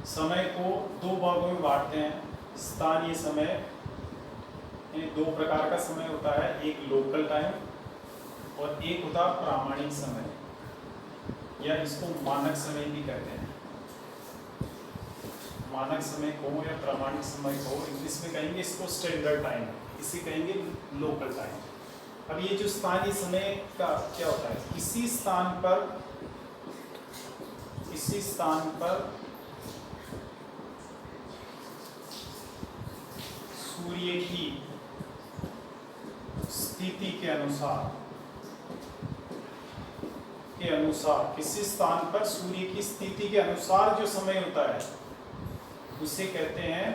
समय को 2 भागों में बांटते हैं, स्थानीय समय, ये दो प्रकार का समय होता है, एक लोकल टाइम और एक होता है प्रामाणिक समय, या इसको मानक समय भी कहते हैं। मानक समय को या प्रामाणिक समय को इंग्लिश में कहेंगे इसको स्टैंडर्ड टाइम, इसे कहेंगे लोकल टाइम। अब ये जो स्थानीय समय का क्या होता है, किसी स्थान पर सूर्य की स्थिति के अनुसार किसी स्थान पर सूर्य की स्थिति के अनुसार जो समय होता है उसे कहते हैं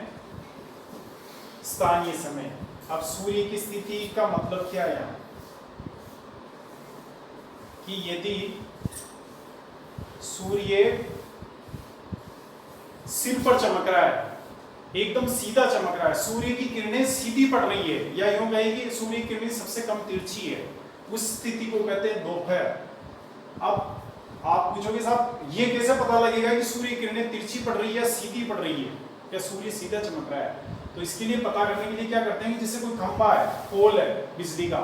स्थानीय समय। अब सूर्य की स्थिति का मतलब क्या है यहाँ, कि यदि सूर्य सिर पर चमक रहा है, एकदम सीधा चमक रहा है, सूर्य की किरणें सीधी पड़ रही है, या यूं कहें कि सूर्य की किरणें सबसे कम तिरछी है, उस स्थिति को कहते हैं दोपहर। अब आप पूछोगे साहब ये कैसे पता लगेगा कि सूर्य की किरणें तिरछी पड़ रही है या सीधी पड़ रही है, या सूर्य सीधा चमक रहा है? तो इसके लिए पता करने के लिए क्या करते हैं कि जैसे कोई खंभा है, पोल है बिजली का,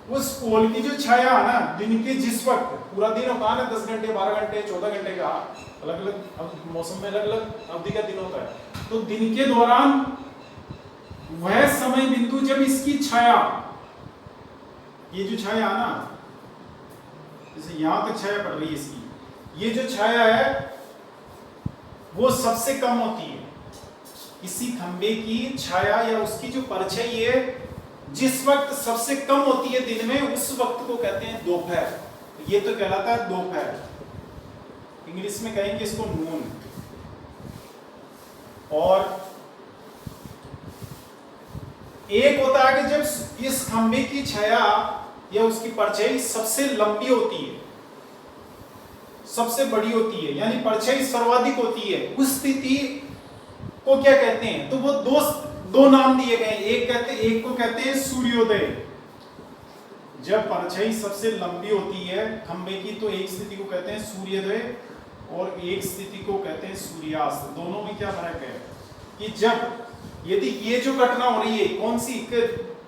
उस पोल की जो छाया है ना, दिन के जिस वक्त पूरा दिन होता है ना, 10 घंटे 12 घंटे 14 घंटे का, अलग अलग मौसम में अलग अलग अवधि का दिन होता है, तो दिन के दौरान वह समय बिंदु जब इसकी छाया, ये जो छाया है ना, जैसे यहां तक छाया पड़ रही है इसकी, ये जो छाया है वो सबसे कम होती है। किसी खंबे की छाया या उसकी जो परछाई है जिस वक्त सबसे कम होती है दिन में, उस वक्त को कहते हैं दोपहर। ये तो कहलाता है दोपहर, इंग्लिश में कहेंगे इसको नून। और एक होता है कि जब इस खंबे की छाया या उसकी परछाई सबसे लंबी होती है, सबसे बड़ी होती है, यानी परछाई सर्वाधिक होती है, उस स्थिति को क्या कहते हैं? तो वो दो नाम दिए गए, एक को कहते हैं सूर्योदय, जब परछाई सबसे लंबी होती है खंबे की, तो एक स्थिति को कहते हैं सूर्योदय और एक स्थिति को कहते हैं सूर्यास्त। दोनों में क्या फर्क है कि जब यदि ये जो घटना हो रही है, कौन सी,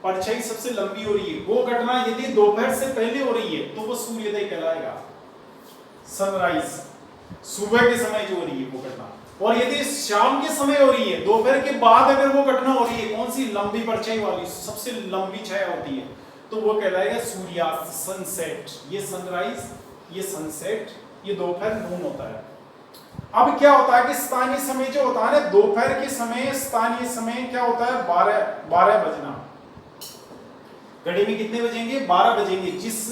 परछाई सबसे लंबी हो रही है, वो घटना यदि दोपहर से पहले हो रही है तो वो सूर्योदय कहलाएगा, सनराइज, सुबह के समय जो हो रही है वो घटना। और यदि शाम के समय हो रही है, दोपहर के बाद अगर वो घटना हो रही है, कौन सी, लंबी परछाई वाली, सबसे लंबी छाया होती है, तो वो कहलाएगा सूर्यास्त, सनसेट। ये सनराइज, ये सनसेट, ये दोपहर नून होता है। अब क्या होता है कि स्थानीय समय जो होता है ना, दोपहर के समय स्थानीय समय क्या होता है, 12 बजना। घड़ी में कितने बजेंगे? 12 बजेंगे। जिस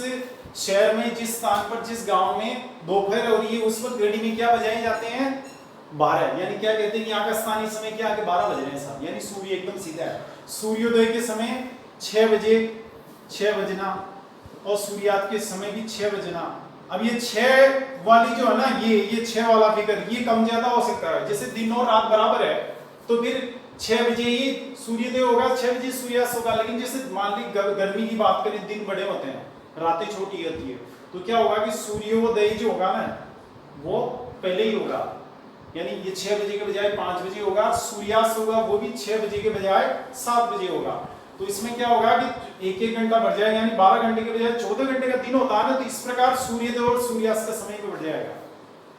शहर में, जिस स्थान पर, जिस गांव में दोपहर हो रही है, उस वक्त घड़ी में क्या बजाए जाते हैं? 12। यानी क्या कहते हैं कि यहाँ का स्थानीय समय क्या है, 12 बज रहे हैं साहब, यानी सूर्य एकदम सीधा है। सूर्योदय के समय 6 बजे, 6 बजना, और सूर्यास्त के समय भी 6 बजना। अब ये 6 वाली जो है ना, ये 6 वाला फिगर, ये कम ज्यादा हो सकता है। जैसे दिन और रात बराबर है तो फिर 6 बजे ही सूर्योदय होगा, 6 बजे सूर्यास्त होगा। लेकिन जैसे मान ली गर्मी की बात करें, दिन बड़े होते हैं, रातें छोटी होती है, तो क्या होगा कि सूर्योदय जो होगा ना वो पहले ही होगा, यानी ये 6 बजे के बजाय 5 बजे होगा। सूर्यास्त होगा वो भी 6 बजे के बजाय 7 बजे होगा। तो इसमें क्या होगा कि एक घंटा बढ़ जाएगा, यानी 12 घंटे के बजाय 14 घंटे का दिन होता है ना, तो इस प्रकार सूर्योदय और सूर्यास्त का समय भी बढ़ जाएगा,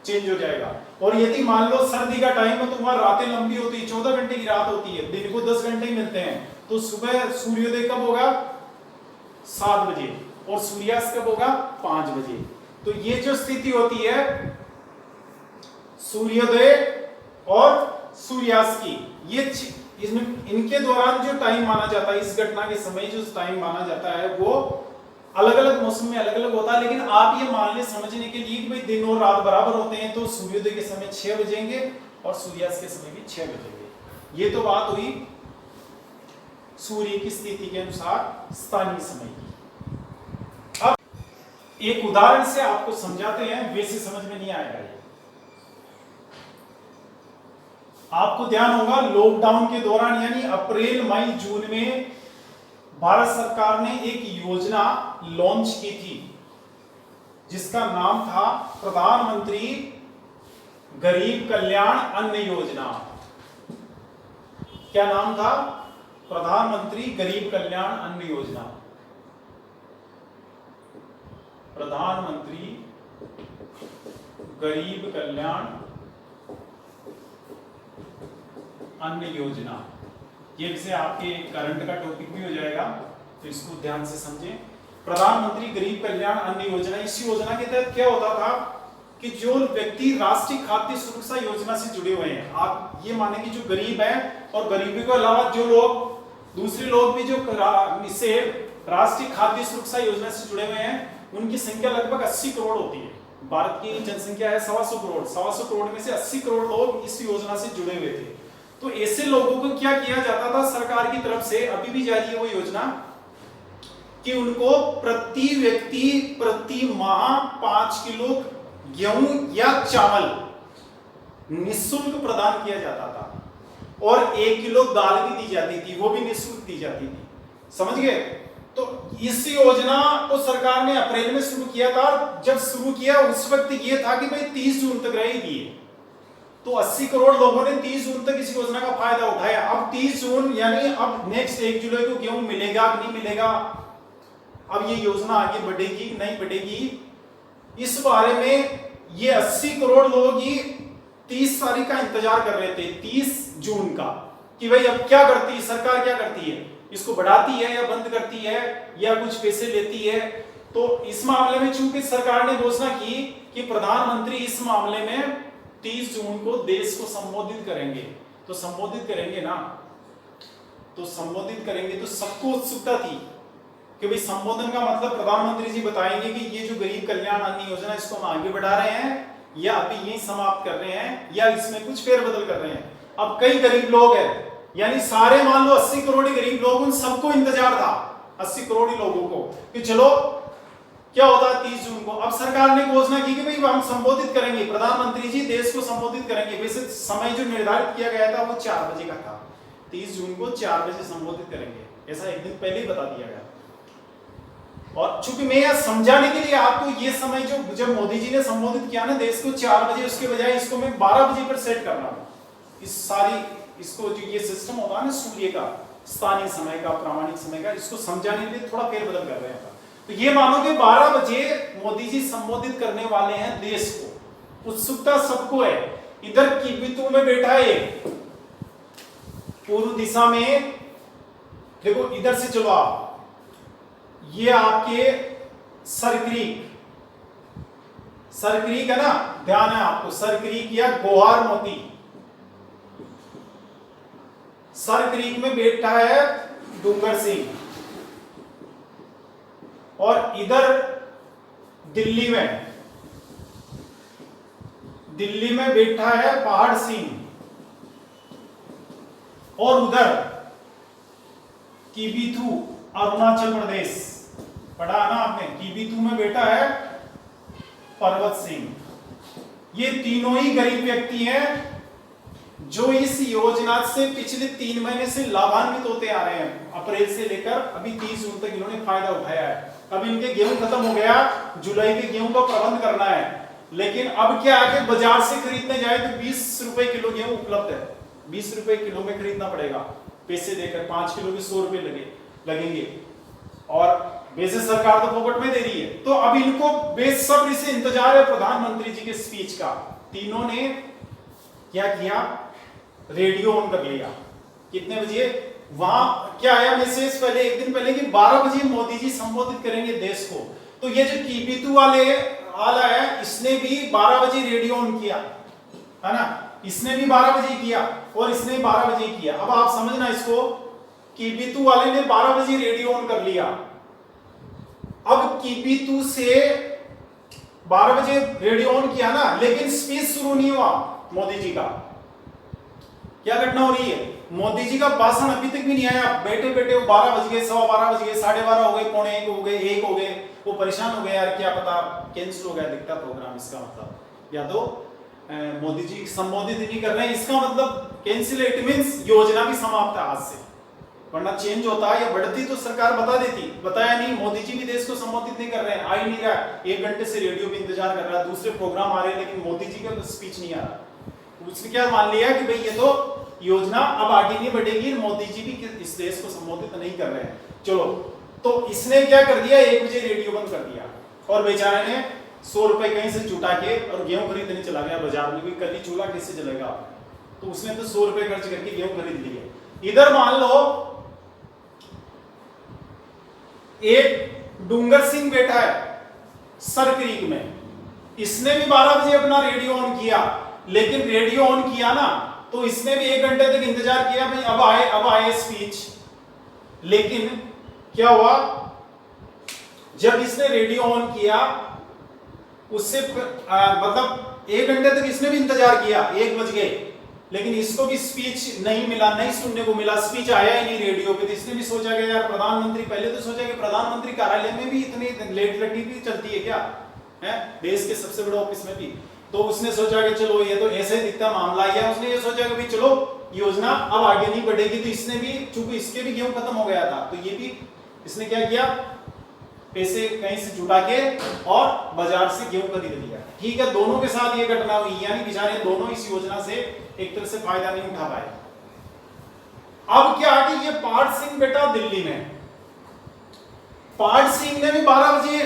चेंज हो जाएगा। और यदि मान लो सर्दी का टाइम है तो वहां रातें लंबी होती है, 14 घंटे की रात होती है, दिन को 10 घंटे ही मिलते हैं, तो सुबह सूर्योदय कब होगा? 7 बजे, और सूर्यास्त कब होगा? 5 बजे। तो ये जो स्थिति होती है सूर्योदय और सूर्यास्त की, ये इनके दौरान जो टाइम माना जाता है, इस घटना के समय जो टाइम माना जाता है, वो अलग अलग मौसम में अलग अलग होता है। लेकिन आप ये मान ले समझने के लिए कि भाई दिन और रात बराबर होते हैं, तो सूर्योदय के समय 6 बजेंगे और सूर्यास्त के समय भी 6 बजेंगे। ये तो बात हुई सूर्य की स्थिति के अनुसार स्थानीय समय की। अब एक उदाहरण से आपको समझाते हैं, वैसे समझ में नहीं आएगा ये। आपको ध्यान होगा लॉकडाउन के दौरान, यानी अप्रैल मई जून में भारत सरकार ने एक योजना लॉन्च की थी जिसका नाम था प्रधानमंत्री गरीब कल्याण अन्न योजना। क्या नाम था? प्रधानमंत्री गरीब कल्याण अन्न योजना, प्रधानमंत्री गरीब कल्याण अन्न योजना, ये से आपके करंट का टॉपिक भी हो जाएगा, तो इसको ध्यान से समझें। प्रधानमंत्री गरीब कल्याण अन्न योजना, इस योजना के तहत क्या होता था कि जो व्यक्ति राष्ट्रीय खाद्य सुरक्षा योजना से जुड़े हुए हैं, आप ये माने कि जो गरीब है और गरीबी के अलावा जो लोग दूसरे लोग भी जो इससे राष्ट्रीय खाद्य सुरक्षा योजना से जुड़े हुए हैं, उनकी संख्या लगभग 80 करोड़ होती है। भारत की जनसंख्या है 125 करोड़, 125 करोड़ में से 80 करोड़ लोग इस योजना से जुड़े हुए थे। तो ऐसे लोगों को क्या किया जाता था सरकार की तरफ से, अभी भी जारी है वो योजना, कि उनको प्रति व्यक्ति प्रति माह 5 किलो गेहूं या चावल निःशुल्क प्रदान किया जाता था, और 1 किलो दाल भी दी जाती थी, वो भी निःशुल्क दी जाती थी। समझ गए? तो इस योजना को सरकार ने अप्रैल में शुरू किया था। जब शुरू किया उस वक्त ये था कि भाई 30 जून तक रहेगी, तो 80 करोड़ लोगों ने 30 जून तक इस योजना का फायदा उठाया। अब 30 जून यानी अब नेक्स्ट 1 जुलाई को गेहूं मिलेगा कि नहीं मिलेगा, अब ये योजना आगे बढ़ेगी नहीं बढ़ेगी, इस बारे में ये 80 करोड़ लोग ही 30 तारीख का इंतजार कर रहे थे, 30 जून का, कि भाई अब क्या करती है सरकार, क्या करती है, इसको बढ़ाती है या बंद करती है या कुछ पैसे लेती है। तो इस मामले में चूंकि सरकार ने घोषणा की कि प्रधानमंत्री इस मामले में 30 जून को देश को संबोधित करेंगे, तो संबोधित करेंगे ना, तो संबोधित करेंगे, तो सबको उत्सुकता थी कि भाई संबोधन का मतलब प्रधानमंत्री जी बताएंगे कि ये जो गरीब कल्याण अन्न योजना इसको हम आगे बढ़ा रहे हैं या अभी यही समाप्त कर रहे हैं या इसमें कुछ फेरबदल कर रहे हैं। अब कई गरीब लोग हैं, यानी सारे मान लो 80 करोड़ गरीब लोग, उन सबको इंतजार था 80 करोड़ लोगों को कि चलो क्या होता है 30 जून को। अब सरकार ने घोषणा की कि भाई हम संबोधित करेंगे, प्रधानमंत्री जी देश को संबोधित करेंगे। वैसे समय जो निर्धारित किया गया था वो 4 बजे का था, 30 जून को 4 बजे संबोधित करेंगे, ऐसा एक दिन पहले ही बता दिया गया। और चूंकि मैं यह समझाने के लिए आपको ये समय जो जब मोदी जी ने संबोधित किया ना देश को 4 बजे, उसके बजाय इसको मैं 12 बजे पर सेट कर रहा हूं। इस सारी इसको जो ये सिस्टम होता है ना सूर्य का, स्थानीय समय का, प्रामाणिक समय का, इसको समझाने के लिए थोड़ा फेरबदल कर रहे हैं। तो ये मानो कि 12 बजे मोदी जी संबोधित करने वाले हैं देश को, उत्सुकता सबको है। इधर कीबितू में बैठा है पूर्व दिशा में, देखो इधर से चलो आप, ये आपके सरक्रीक, सरक्रीक है ना, ध्यान है आपको, सरक्रीक या गोहार मोती, सरक्रीक में बैठा है डूंगर सिंह, और इधर दिल्ली में बैठा है पहाड़ सिंह, और उधर कीबिथू अरुणाचल प्रदेश, पढ़ा ना आपने, कीबिथू में बैठा है पर्वत सिंह। ये तीनों ही गरीब व्यक्ति हैं जो इस योजना से पिछले 3 महीने से लाभान्वित होते आ रहे हैं। अप्रैल से लेकर अभी 30 जून तक इन्होंने फायदा उठाया है। अब इनके गेहूं खत्म हो गया, जुलाई के गेहूं का प्रबंध करना है, लेकिन अब क्या आके बाजार से खरीदने जाए तो 20 रुपए किलो गेहूं उपलब्ध है, 20 रुपए किलो में खरीदना पड़ेगा पैसे देकर, 5 किलो के 100 रुपए लगेंगे, और वैसे सरकार तो पॉकेट में दे रही है। तो अब इनको बेसब्री से इंतजार है प्रधानमंत्री जी के स्पीच का। तीनों ने क्या किया, रेडियो ऑन कर लिया। कितने बजे वहां क्या आया मैसेज पहले, एक दिन पहले, कि 12 बजे मोदी जी संबोधित करेंगे देश को। तो ये जो कीबितू वाले आला है, इसने भी 12 बजे रेडियो ऑन किया है ना, इसने भी 12 बजे किया और इसने 12 बजे किया। अब आप समझना इसको, कीबितू वाले ने 12 बजे रेडियो ऑन कर लिया। अब कीबितू से 12 बजे रेडियो ऑन किया ना, लेकिन स्पीच शुरू नहीं हुआ मोदी जी का। क्या घटना हो रही है, मोदी जी का भाषण अभी तक भी नहीं आया। बैठे बैठे वो 12 बज गए, 12:15 बज गए, 12:30 हो गए, 12:45 हो गए, 1 हो गए, वो परेशान हो गए, यार क्या पता कैंसिल हो गया दिखता प्रोग्राम। इसका मतलब या तो मोदी जी संबोधित नहीं कर रहे हैं, इसका मतलब कैंसिल, इट मींस योजना भी समाप्त है आज से, वरना चेंज होता है या बढ़ती तो सरकार बता देती। बताया नहीं, मोदी जी भी देश को संबोधित नहीं कर रहे हैं, आ ही नहीं रहा। 1 घंटे से रेडियो भी इंतजार कर रहा है, दूसरे प्रोग्राम आ रहे हैं, लेकिन मोदी जी का स्पीच नहीं आ रहा। उसने क्या मान लिया कि भाई ये तो योजना अब आगे नहीं बढ़ेगी, मोदी जी भी इस देश को संबोधित नहीं कर रहे हैं। चलो, तो इसने क्या कर दिया, 1 बजे रेडियो बंद कर दिया और बेचारे ने 100 रुपए कहीं से जुटा के और गेहूं खरीदने चला गया बाजार में, क्योंकि कल चूल्हा कैसे जलेगा, तो उसने तो 100 रुपए खर्च करके गेहूं खरीद लिए। इधर मान लो एक डूंगर सिंह बैठा है सर क्रीक में, इसने भी 12 बजे अपना रेडियो ऑन किया, लेकिन रेडियो ऑन किया ना तो इसने भी 1 घंटे तक इंतजार किया, भाई अब आए स्पीच। लेकिन क्या हुआ, जब इसने रेडियो ऑन किया उससे मतलब 1 घंटे तक इसने भी इंतजार किया, 1 बज गए, लेकिन इसको भी स्पीच नहीं मिला, नहीं सुनने को मिला, स्पीच आया ही नहीं रेडियो पे। तो इसने भी सोचा कि यार प्रधानमंत्री, पहले तो सोचा कि प्रधानमंत्री कार्यालय में भी इतनी लेट लटीफी चलती है क्या, है देश के सबसे बड़े ऑफिस में भी। तो उसने सोचा कि चलो ये तो ऐसे दिखता मामला है, उसने ये सोचा कि भाई चलो योजना अब आगे नहीं बढ़ेगी। तो इसने भी, चूंकि इसके भी गेहूं खत्म हो गया था, तो ये भी इसने क्या किया, पैसे कहीं से जुटा के और बाजार से गेहूं खरीद लिया। ठीक है, दोनों के साथ ये घटना हुई, यानी बेचारे दोनों इस योजना से एक तरह से फायदा नहीं उठा पाए। अब क्या कि ये पाठ सिंह बेटा दिल्ली में, पाठ सिंह ने भी 12 बजे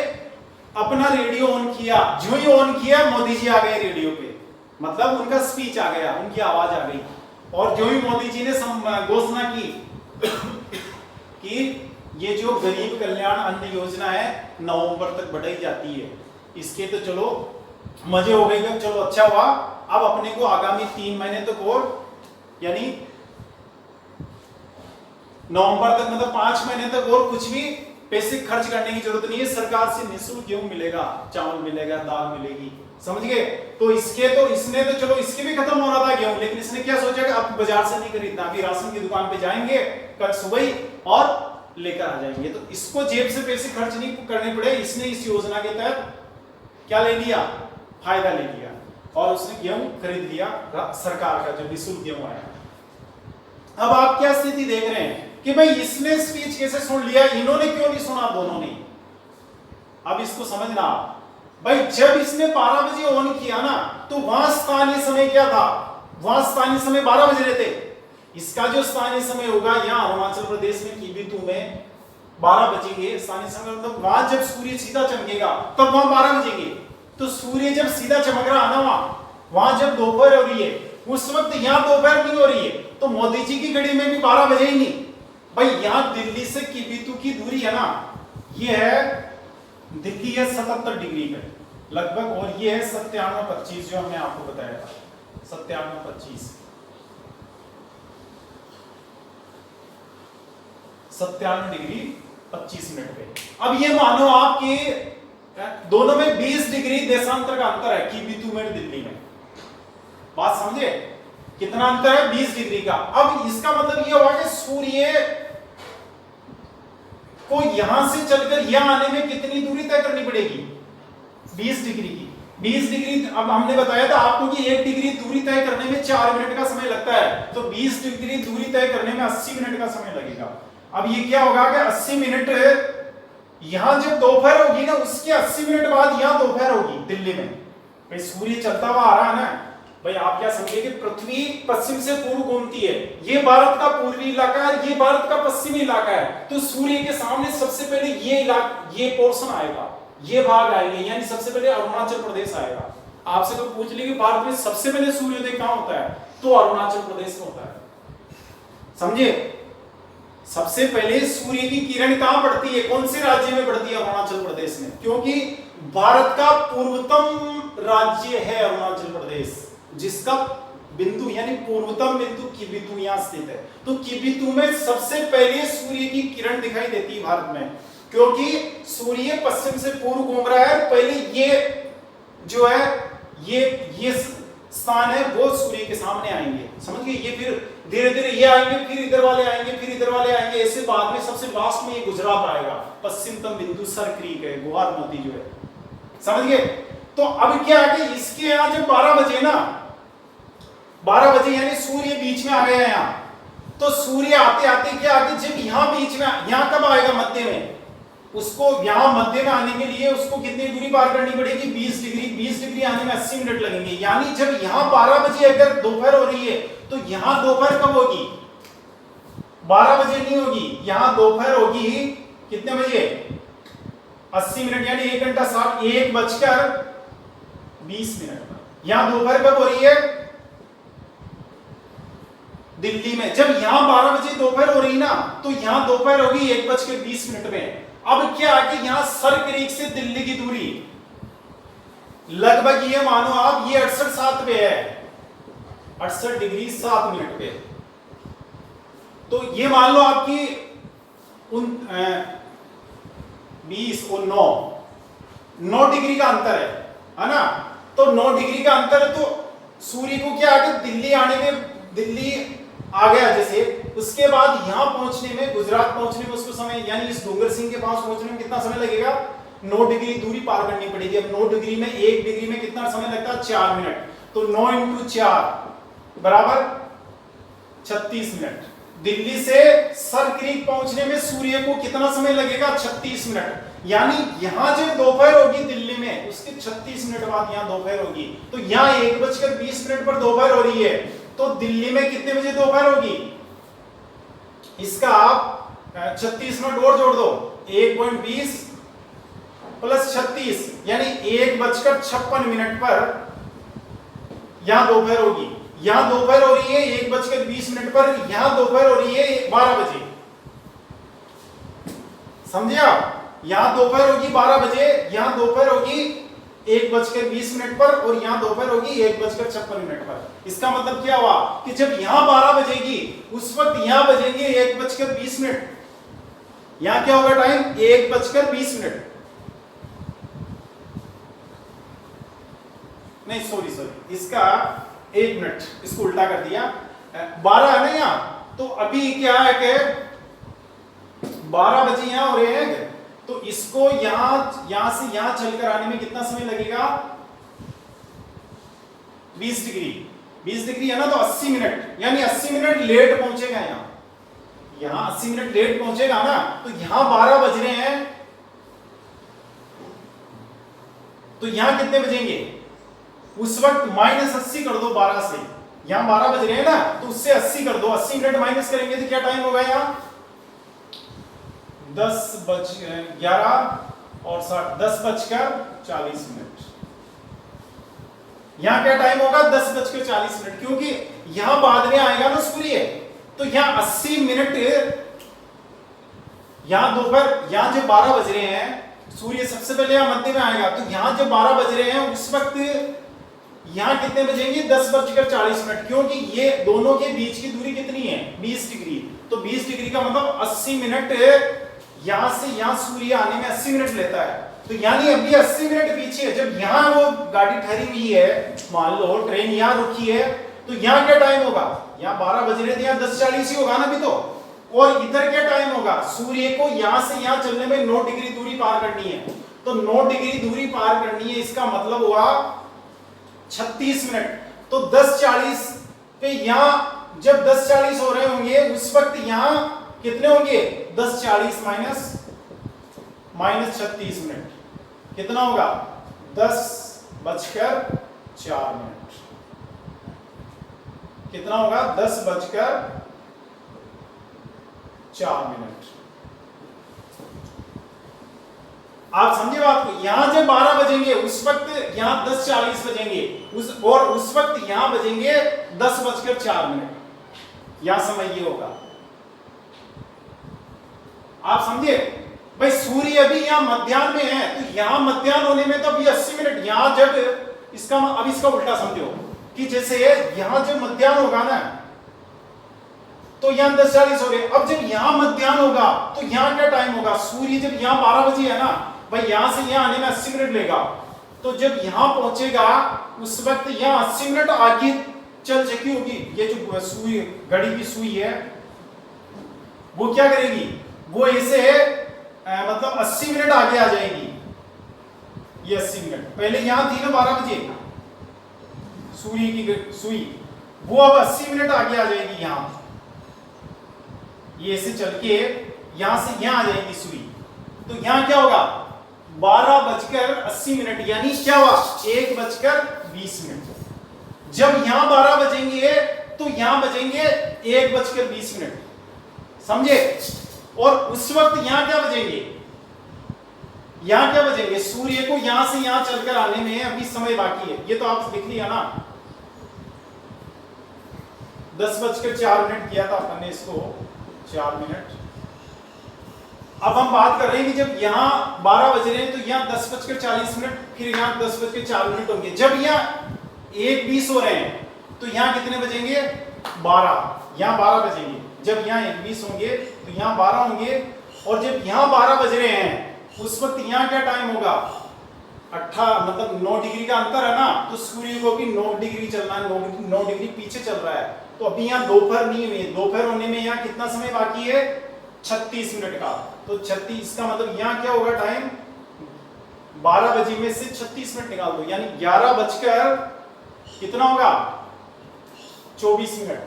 अपना रेडियो ऑन किया, जो ही ऑन किया मोदी जी आ गए रेडियो पे, मतलब उनका स्पीच आ गया, उनकी आवाज आ गई। और जो ही मोदी जी ने घोषणा की कि ये जो गरीब कल्याण अन्न योजना है नवंबर तक बढ़ाई जाती है, इसके तो चलो मजे हो गए, चलो अच्छा हुआ, अब अपने को आगामी 3 महीने तक और, यानी नवंबर तक, मतलब 5 महीने तक और कुछ भी पैसे खर्च करने की जरूरत नहीं है, सरकार से निःशुल्क गेहूं मिलेगा, चावल मिलेगा, दाल मिलेगी, समझ गए। तो इसने तो चलो इसके भी खत्म हो रहा था गेहूं, लेकिन इसने क्या सोचा कि अब बाजार से नहीं खरीदना, अभी राशन की दुकान पे जाएंगे कल सुबह ही और लेकर आ जाएंगे, तो इसको जेब से पैसे खर्च नहीं करने पड़े। इसने इस योजना के तहत क्या ले लिया, फायदा ले लिया और उसने गेहूं खरीद लिया सरकार का, जो निःशुल्क गेहूं आया। अब आप क्या स्थिति देख रहे हैं कि भाई इसने स्पीच कैसे सुन लिया, इन्होंने क्यों नहीं सुना, दोनों ने। अब इसको समझना भाई, जब इसने 12 बजे ऑन किया ना, तो वहां स्थानीय समय क्या था, वहां स्थानीय समय 12 बज रहे थे। इसका जो स्थानीय समय होगा यहाँ अरुणाचल प्रदेश में कीबितू में 12 बजेंगे स्थानीय समय, मतलब वहां जब सूर्य सीधा चमकेगा तब वहां 12 बजेंगे। तो सूर्य जब सीधा चमक रहा है ना, वहां जब दोपहर हो रही है, उस वक्त यहाँ दोपहर नहीं हो रही है, तो मोदी जी की घड़ी में भी 12 बजे ही नहीं। भाई यहाँ दिल्ली से कीबितू की दूरी है ना, ये है दिल्ली है 77 डिग्री पे लगभग, और ये है 97-25 जो हमने आपको बताया था, 97-25 डिग्री 25 मिनट पे। अब ये मानो आपके दोनों में 20 डिग्री देशांतर का अंतर है, कीबितू में दिल्ली में। बात समझे कितना अंतर है, 20 डिग्री का। अब इसका मतलब ये हुआ कि सूर्य को यहां से चलकर यहां आने में कितनी दूरी तय करनी पड़ेगी, 20 डिग्री की। 20 डिग्री, अब हमने बताया था आपको कि 1 डिग्री दूरी तय करने में 4 मिनट का समय लगता है, तो 20 डिग्री दूरी तय करने में 80 मिनट का समय लगेगा। अब ये क्या होगा कि 80 मिनट यहां जब दोपहर होगी ना, उसके 80 मिनट बाद यहां दोपहर होगी दिल्ली में। भाई सूर्य चलता हुआ आ रहा है ना, भाई आप क्या समझे कि पृथ्वी पश्चिम से पूर्व घूमती है, ये भारत का पूर्वी इलाका है, ये भारत का पश्चिमी इलाका है, तो सूर्य के सामने सबसे पहले ये पोर्शन आएगा, ये भाग आएंगे, यानी सबसे पहले अरुणाचल प्रदेश आएगा। आपसे तो पूछ ली कि भारत में सबसे पहले सूर्योदय कहां होता है, तो अरुणाचल प्रदेश में होता है, समझे। सबसे पहले सूर्य की किरण कहां पड़ती है, कौन से राज्य में पड़ती है, अरुणाचल प्रदेश में, क्योंकि भारत का पूर्वतम राज्य है अरुणाचल प्रदेश, जिसका बिंदु यानी पूर्वतम बिंदु कीबितू यहां स्थित है। तो कीबितू में सबसे पहले सूर्य की किरण दिखाई देती है भारत में, क्योंकि सूर्य पश्चिम से पूर्व घूम रहा है। पहले ये जो है ये स्थान है वो सूर्य के सामने आएंगे, समझ गए। ये फिर धीरे धीरे ये आएंगे, फिर इधर वाले आएंगे, फिर इधर वाले आएंगे, ऐसे बाद में सबसे लास्ट में ये गुजरात आएगा, पश्चिमतम बिंदु सर क्रीक है, गुहार नदी जो है, समझ गए। तो अब क्या है कि इसके यहां जब 12 बजे ना, 12 बजे यानी सूर्य बीच में आ गया यहाँ, तो सूर्य आते आते क्या आते, जब यहाँ बीच में, यहाँ कब आएगा, मध्य में, उसको यहां मध्य में आने के लिए उसको कितनी दूरी पार करनी पड़ेगी? 20 डिग्री। 20 डिग्री आने में 80 मिनट लगेंगे। यानी जब यहां 12 बजे अगर दोपहर हो रही है तो यहां दोपहर कब होगी? 12 बजे नहीं होगी, यहां दोपहर होगी कितने बजे? 80 मिनट, यानी 1 घंटा 60, 1:20 मिनट। यहां दोपहर कब हो रही है? दिल्ली में जब यहां 12 बजे दोपहर हो रही ना, तो यहां दोपहर होगी 1:20 मिनट में। अब क्या है कि यहां सर क्रीक से दिल्ली की दूरी लगभग ये मानो आप ये 68 पे है, 68 डिग्री 7 मिनट पे। तो ये मान लो आपकी 20 और 9 डिग्री का अंतर है ना? तो 9 डिग्री का अंतर है, तो सूर्य को क्या है कि दिल्ली आने में, दिल्ली आ गया जैसे, उसके बाद यहां पहुंचने में, गुजरात पहुंचने में उसको समय, यानी इस डोंगर सिंह के पास पहुंचने में कितना समय लगेगा? 9 डिग्री दूरी पार करनी पड़ेगी। अब 9 डिग्री में 1 डिग्री में कितना समय लगता है? 4 मिनट। तो 9 × 4 बराबर 36 मिनट। दिल्ली से सर क्रीक पहुंचने में सूर्य को कितना समय लगेगा? 36 मिनट। यानी यहां जब दोपहर होगी दिल्ली में, उसके 36 मिनट बाद यहां दोपहर होगी। तो यहां 1:20 पर दोपहर हो रही है, तो दिल्ली में कितने बजे दोपहर होगी? इसका आप 36 मिनट और जोड़ दो, 1.20 प्लस 36 यानी 1:56 पर यहां दोपहर होगी। यहां दोपहर हो रही है 1:20 पर, यहां दोपहर हो रही है 12 बजे। समझे आप? यहां दोपहर होगी 12 बजे, यहां दोपहर होगी 1:20 पर, और यहां दोपहर होगी 1:56 पर। इसका मतलब क्या हुआ कि जब यहां 12 बजेगी उस वक्त यहां बजेंगे 1:20। यहां क्या होगा टाइम? 1:20। नहीं सॉरी, इसका 1 मिनट, इसको उल्टा कर दिया। 12 है ना यहां, तो अभी क्या है कि 12 बजे यहां हो रहे हैं, तो इसको यहां से यहां चलकर आने में कितना समय लगेगा? 20 डिग्री है ना, तो 80 मिनट, यानी 80 मिनट लेट पहुंचेगा। यहां 80 मिनट लेट पहुंचेगा ना, तो यहां 12 बज रहे हैं, तो यहां कितने बजेंगे? उस वक्त -80 कर दो 12 से। यहां 12 बज रहे हैं ना, तो उससे 80 कर दो, 80 मिनट माइनस करेंगे तो क्या टाइम होगा? यहां 10:40 मिनट। यहां क्या टाइम होगा? 10:40 मिनट, क्योंकि यहां बाद में आएगा ना सूर्य, तो यहां 80 मिनट, यहां दोपहर, यहां जब 12 बज रहे हैं, सूर्य सबसे पहले यहां मध्य में आएगा, तो यहां जब 12 बज रहे हैं उस वक्त यहां कितने बजेंगे? 10:40 मिनट, क्योंकि ये दोनों के बीच की दूरी कितनी है? 20 डिग्री। तो 20 डिग्री का मतलब 80 मिनट, यहां से यहां सूर्य आने में 80 मिनट लेता है। तो यानी अभी 80 मिनट पीछे है। जब यहां वो गाड़ी ठहरी हुई है, मान लो ट्रेन यहां रुकी है, तो यहां क्या टाइम होगा? यहां 12 बज रहे थे, यहां 10:40 ही होगा ना अभी तो। और इधर क्या टाइम होगा? सूर्य को यहां से यहां चलने में 9 डिग्री दूरी पार करनी है, तो 9 डिग्री दूरी पार करनी है, इसका मतलब हुआ 36 मिनट। तो 10:40 पे यहां जब 10:40 हो रहे होंगे उस वक्त यहां कितने होंगे? 10:40 माइनस 36 मिनट कितना होगा? 10:04 मिनट। कितना होगा? 10:04 मिनट। आप समझे बात को? यहां जब 12 बजेंगे उस वक्त यहां 10:40 बजेंगे, और उस वक्त यहां बजेंगे 10:04 मिनट। यहां समय ये होगा। आप समझे भाई? सूर्य अभी यहां मध्याह्न में है, तो यहां मध्याह्न होने में तो अभी 80 मिनट, यहां जब इसका, अब इसका उल्टा समझो कि जैसे यहां जब मध्याह्न होगा ना, तो यहां 10:40 हो रहे, अब जब यहां मध्याह्न होगा तो यहां क्या टाइम होगा? सूर्य जब यहां 12 बजे है ना भाई, यहां से यहां आने में 80 मिनट लेगा, तो जब यहां पहुंचेगा उस वक्त यहां 80 मिनट आगे चल चुकी होगी। ये जो सुई, घड़ी की सुई है, वो क्या करेगी? वो ऐसे मतलब 80 मिनट आगे आ जाएगी। ये 80 मिनट पहले यहां थी ना 12 बजे सूर्य की सुई, वो अब 80 मिनट आगे आ जाएगी। यहां ये ऐसे चल के यहां से यहां आ जाएगी सुई, तो यहां क्या होगा 12:80 यानी क्या हुआ 1:20। जब यहां 12 बजेंगे तो यहां बजेंगे 1:20, समझे। और उस वक्त यहां क्या बजेंगे, यहां क्या बजेंगे, सूर्य को यहां से यहां चलकर आने में अभी समय बाकी है, ये तो आप लिख लिया ना। 10:04 किया था अपन ने इसको, 4 मिनट। अब हम बात कर रहे हैं कि जब यहां 12 बज रहे हैं तो यहां 10:40, फिर यहां 10:04 होंगे। जब यहां 1:20 हो रहे हैं तो यहां कितने बजेंगे 12, यहां 12 बजेंगे। जब यहां 1:20 होंगे तो यहां 12 होंगे। और जब यहां 12 बज रहे हैं उस वक्त यहां क्या टाइम होगा मतलब 9 डिग्री का अंतर है ना, तो सूर्य को भी 9 डिग्री चलना है, 9 डिग्री पीछे चल रहा है। तो अभी यहां दोपहर नहीं हुई, दोपहर होने में यहां कितना समय बाकी है 36 मिनट का। तो 36 का मतलब यहां क्या होगा टाइम 12 बजे में से 36 मिनट निकाल दो, यानी 11 बजकर कितना होगा 24 मिनट,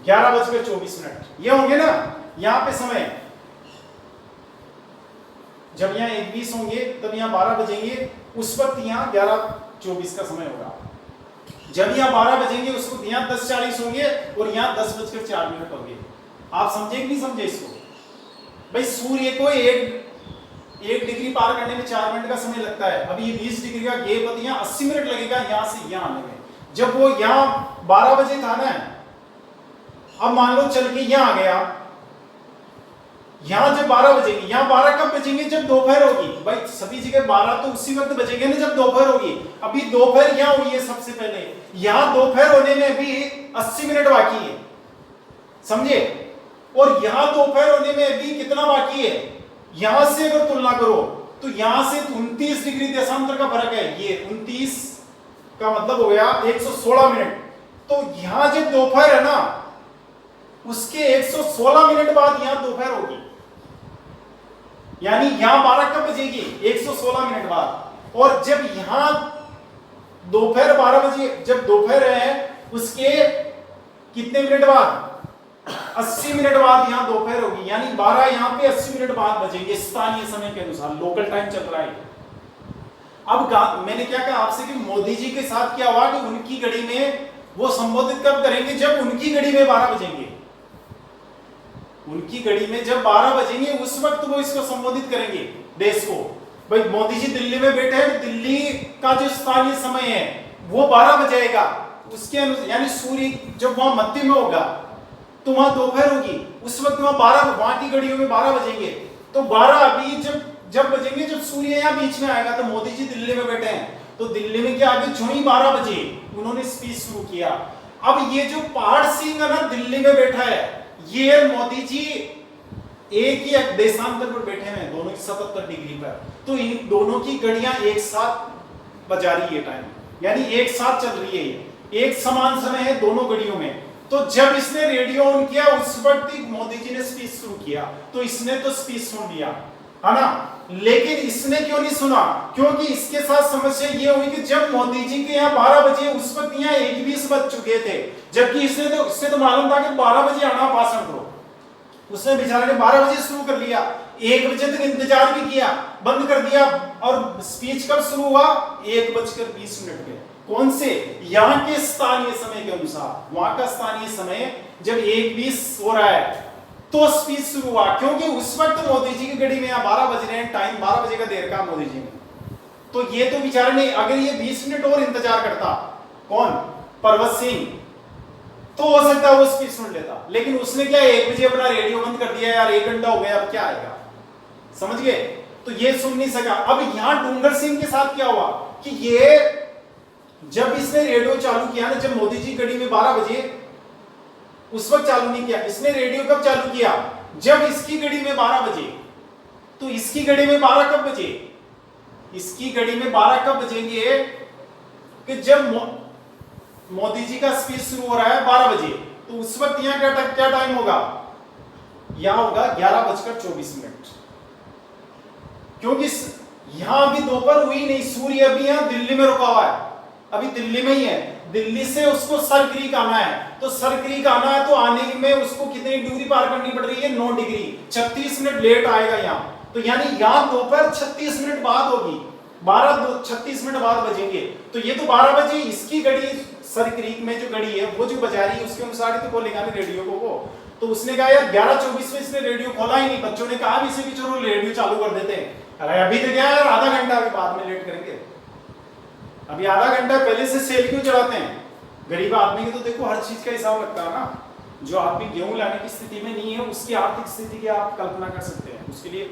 11:24 ये होंगे ना यहां पे समय। जब यहां 1:20 होंगे तब यहां 12 बजेंगे, उस वक्त यहां 11:24 का समय होगा। जब यहां 12 बजेंगे उस वक्त यहां 10:40 होंगे और यहां 10:04 होंगे। आप समझे कि नहीं समझे इसको भाई। सूर्य को एक डिग्री पार करने में 4 मिनट का समय लगता है। अभी ये 20 डिग्री का गैप है, यहां 80 मिनट लगेगा यहां से यहां आने में। जब वो यहां 12 बजे था ना, अब मान लो चल के यहां आ गया, यहां जब 12 बजेंगे, यहां 12 कब बजेंगे जब दोपहर होगी। भाई सभी जगह 12 तो उसी वक्त बजेंगे ना जब दोपहर होगी। अभी दोपहर यहां हुई है सबसे पहले, यहां दोपहर होने में अभी 80 मिनट बाकी है, समझे। और यहां दोपहर होने में अभी कितना बाकी है, यहां से अगर तुलना करो तो यहां से 29 डिग्री देशांतर का फर्क है। ये 29 का मतलब हो गया 116 मिनट। तो यहां जब दोपहर है ना उसके 116 मिनट बाद यहां दोपहर होगी, यानी यहां 12 कब बजेगी 116 मिनट बाद। और जब यहां दोपहर 12 बजे जब दोपहर है उसके कितने मिनट बाद 80 मिनट बाद यहां दोपहर होगी, यानी 12 यहां पे 80 मिनट बाद बजेंगे स्थानीय समय के अनुसार, लोकल टाइम चल रहा है। अब मैंने क्या कहा आपसे कि मोदी जी के साथ क्या हुआ कि उनकी घड़ी में वो संबोधित कब करेंगे जब उनकी घड़ी में 12 बजेंगे, उनकी घड़ी में जब 12 बजेंगे उस वक्त वो इसको संबोधित करेंगे देश को। भाई मोदी जी दिल्ली में बैठे हैं, दिल्ली का जो स्थानीय समय है वो 12 बजेगा, उसके अनुसार यानी सूर्य जब वहां मध्य में होगा तो वहां दोपहर होगी, उस वक्त वहां 12 वहां की घड़ियों में 12 बजेंगे। तो 12 अभी जब बजेंगे जब सूर्य यहां बीच में आएगा। तो मोदी जी दिल्ली में बैठे हैं तो दिल्ली में क्या आगे जो ही 12 बजे उन्होंने स्पीच शुरू किया। अब ये जो पहाड़ सिंह है ना दिल्ली में बैठा है, ये मोदी जी एक ही देशांतर पर बैठे हैं, दोनों की 77 डिग्री पर। तो इन दोनोों की घड़ियां एक साथ बजा रही है टाइम, यानी एक साथ चल रही है, ये एक समान समय है दोनों घड़ियों में। तो जब इसने रेडियो ऑन किया उस वक्त ही मोदी जी ने स्पीच शुरू किया, तो इसने तो स्पीच सुन लिया है ना, लेकिन इसने क्यों नहीं सुना, क्योंकि इसके साथ समस्या ये हुई कि जब मोदी जी के यहाँ 12 बजे उस वक्त यहाँ 1:20 बज चुके थे, जबकि इससे तो मालूम था कि 12 बजे आना भाषण करो। उसने बेचारे ने 12 बजे शुरू कर लिया, 1 बजे तक इंतजार भी किया, बंद कर दिया। और स्पीच कब शुरू हुआ 1:20 पे। कौन से यहाँ के स्थानीय समय के अनुसार, वहां का स्थानीय समय जब 1:20 हो रहा है तो स्पीच शुरू हुआ, क्योंकि उस वक्त मोदी जी की घड़ी में 12 बज रहे हैं, टाइम 12 बजे का देर का मोदी जी ने। तो ये तो बेचारे ने अगर ये 20 मिनट और इंतजार करता, कौन परवत सिंह, तो हो सकता है वो स्पीच सुन लेता। लेकिन उसने क्या 1 बजे अपना रेडियो बंद कर दिया, यार 1 घंटा हो गया अब क्या आएगा, समझ गए। तो ये सुन नहीं सका। अब यहां डूंगर सिंह के साथ क्या हुआ कि ये जब इसने रेडियो चालू किया ना, जब मोदी जी घड़ी में 12 बजे उस वक्त चालू नहीं किया, इसने रेडियो कब चालू किया जब इसकी घड़ी में 12 बजे। तो इसकी घड़ी में 12 कब बजे, इसकी घड़ी में 12 कब बजेंगे कि जब मोदी जी का स्पीच शुरू हो रहा है 12 बजे, तो उस वक्त यहां क्या टाइम होगा, यहां होगा 11:24, क्योंकि यहां अभी दोपहर हुई नहीं, सूर्य अभी यहां दिल्ली में रुका हुआ है, अभी दिल्ली में ही है। दिल्ली से उसको सर क्रीक आना है, तो सर क्रीक आना है तो आने में उसको कितनी डिग्री पार करनी पड़ रही है? 9 डिग्री। 36 मिनट लेट आएगा यहाँ, तो यानी यहाँ दोपहर 36 मिनट बाद होगी, 36 मिनट बाद बजेंगे। तो ये तो 12 बजे इसकी घड़ी सर क्रीक में जो घड़ी है वो जो बजा रही है उसके अनुसार ही तो खोलेगा ना रेडियो को वो। तो उसने कहा यार 11:24 में इसने रेडियो खोला ही नहीं, बच्चों ने कहा इसे भी चलो रेडियो चालू कर देते हैं। अरे अभी तो क्या यार, आधा घंटा अभी बाद में लेट करेंगे, अभी आधा घंटा पहले से सेल क्यों चढ़ाते हैं? गरीब आदमी के तो देखो हर चीज का हिसाब लगता है ना। जो आदमी गेहूं लाने की स्थिति में नहीं है उसकी आर्थिक स्थिति की आप कल्पना कर सकते हैं। उसके लिए